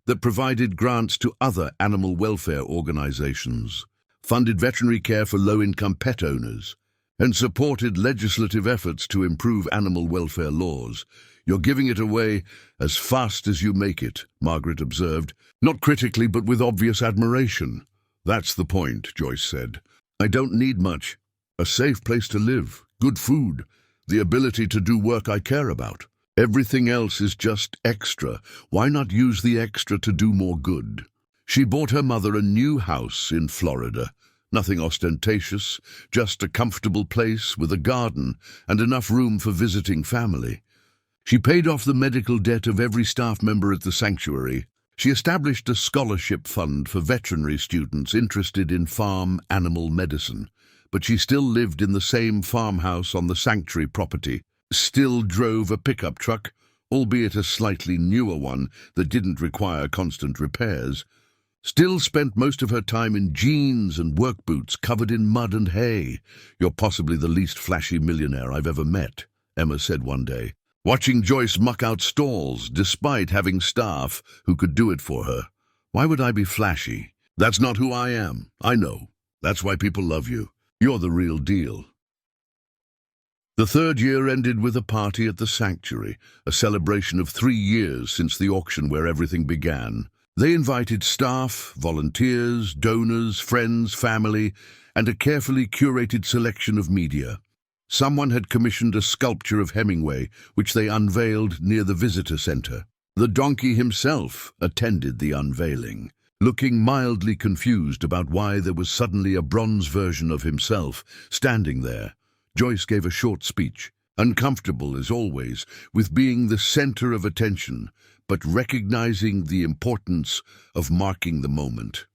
that provided grants to other animal welfare organizations, funded veterinary care for low-income pet owners, and supported legislative efforts to improve animal welfare laws. "You're giving it away as fast as you make it," Margaret observed, not critically but with obvious admiration. "That's the point," Joyce said. "I don't need much. A safe place to live, good food, the ability to do work I care about. Everything else is just extra. Why not use the extra to do more good?" She bought her mother a new house in Florida. Nothing ostentatious, just a comfortable place with a garden and enough room for visiting family. She paid off the medical debt of every staff member at the sanctuary. She established a scholarship fund for veterinary students interested in farm animal medicine. But she still lived in the same farmhouse on the sanctuary property, still drove a pickup truck, albeit a slightly newer one that didn't require constant repairs, still spent most of her time in jeans and work boots covered in mud and hay. "You're possibly the least flashy millionaire I've ever met," Emma said one day, watching Joyce muck out stalls despite having staff who could do it for her. "Why would I be flashy? That's not who I am. I know. That's why people love you. You're the real deal." The third year ended with a party at the sanctuary, a celebration of 3 years since the auction where everything began. They invited staff, volunteers, donors, friends, family, and a carefully curated selection of media. Someone had commissioned a sculpture of Hemingway, which they unveiled near the visitor center. The donkey himself attended the unveiling, looking mildly confused about why there was suddenly a bronze version of himself standing there. Joyce gave a short speech, uncomfortable as always, with being the center of attention, but recognizing the importance of marking the moment.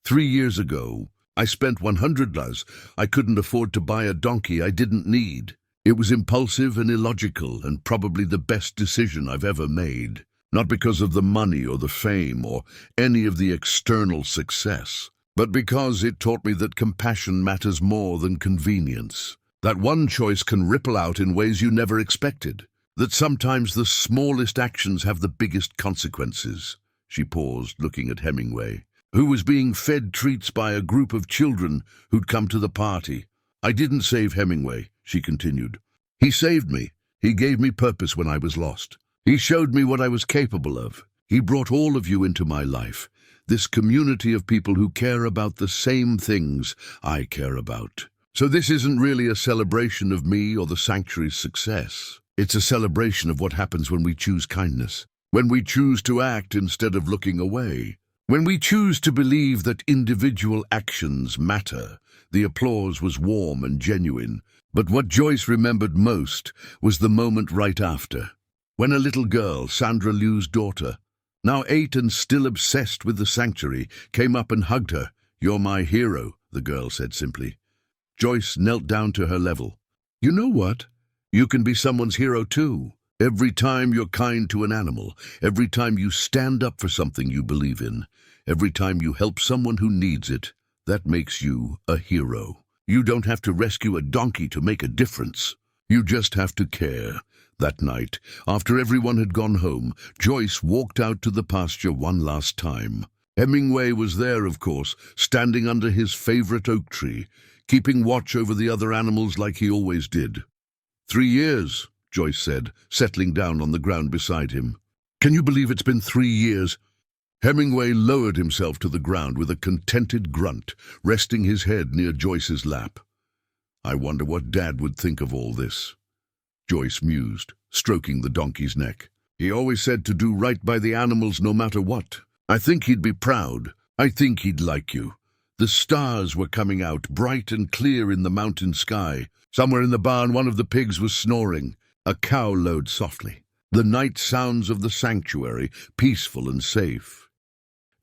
3 years ago, I spent $100. I couldn't afford to buy a donkey I didn't need. It was impulsive and illogical and probably the best decision I've ever made. Not because of the money or the fame or any of the external success, but because it taught me that compassion matters more than convenience. That one choice can ripple out in ways you never expected. That sometimes the smallest actions have the biggest consequences. She paused, looking at Hemingway, who was being fed treats by a group of children who'd come to the party. "I didn't save Hemingway," she continued. "He saved me. He gave me purpose when I was lost. He showed me what I was capable of. He brought all of you into my life, this community of people who care about the same things I care about. So this isn't really a celebration of me or the sanctuary's success. It's a celebration of what happens when we choose kindness, when we choose to act instead of looking away, when we choose to believe that individual actions matter." The applause was warm and genuine, But what Joyce remembered most was the moment right after, when a little girl, Sandra Liu's daughter, now 8 and still obsessed with the sanctuary, came up and hugged her. "You're my hero," the girl said simply. Joyce knelt down to her level. "You know what? You can be someone's hero too. Every time you're kind to an animal, every time you stand up for something you believe in, every time you help someone who needs it, that makes you a hero. You don't have to rescue a donkey to make a difference. You just have to care." That night, after everyone had gone home, Joyce walked out to the pasture one last time. Hemingway was there, of course, standing under his favorite oak tree, keeping watch over the other animals like he always did. 3 years, Joyce said, settling down on the ground beside him. "Can you believe it's been 3 years? Hemingway lowered himself to the ground with a contented grunt, resting his head near Joyce's lap. "I wonder what Dad would think of all this," Joyce mused, stroking the donkey's neck. "He always said to do right by the animals no matter what. I think he'd be proud. I think he'd like you." The stars were coming out, bright and clear in the mountain sky. Somewhere in the barn, one of the pigs was snoring. A cow lowed softly. The night sounds of the sanctuary, peaceful and safe.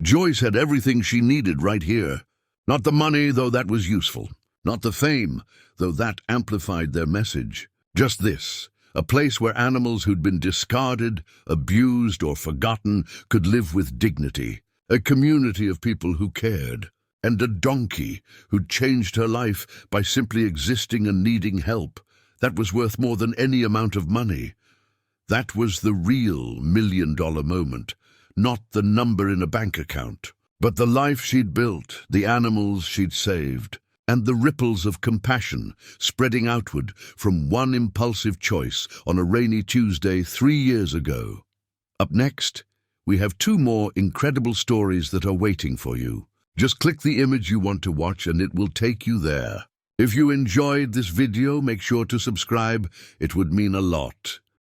Joyce had everything she needed right here. Not the money, though that was useful. Not the fame, though that amplified their message. Just this, a place where animals who'd been discarded, abused, or forgotten could live with dignity. A community of people who cared. And a donkey who'd changed her life by simply existing and needing help. That was worth more than any amount of money. That was the real $1,000,000 moment. Not the number in a bank account, but the life she'd built, the animals she'd saved, and the ripples of compassion spreading outward from one impulsive choice on a rainy Tuesday 3 years ago. Up next, we have 2 more incredible stories that are waiting for you. Just click the image you want to watch and it will take you there. If you enjoyed this video, make sure to subscribe. It would mean a lot.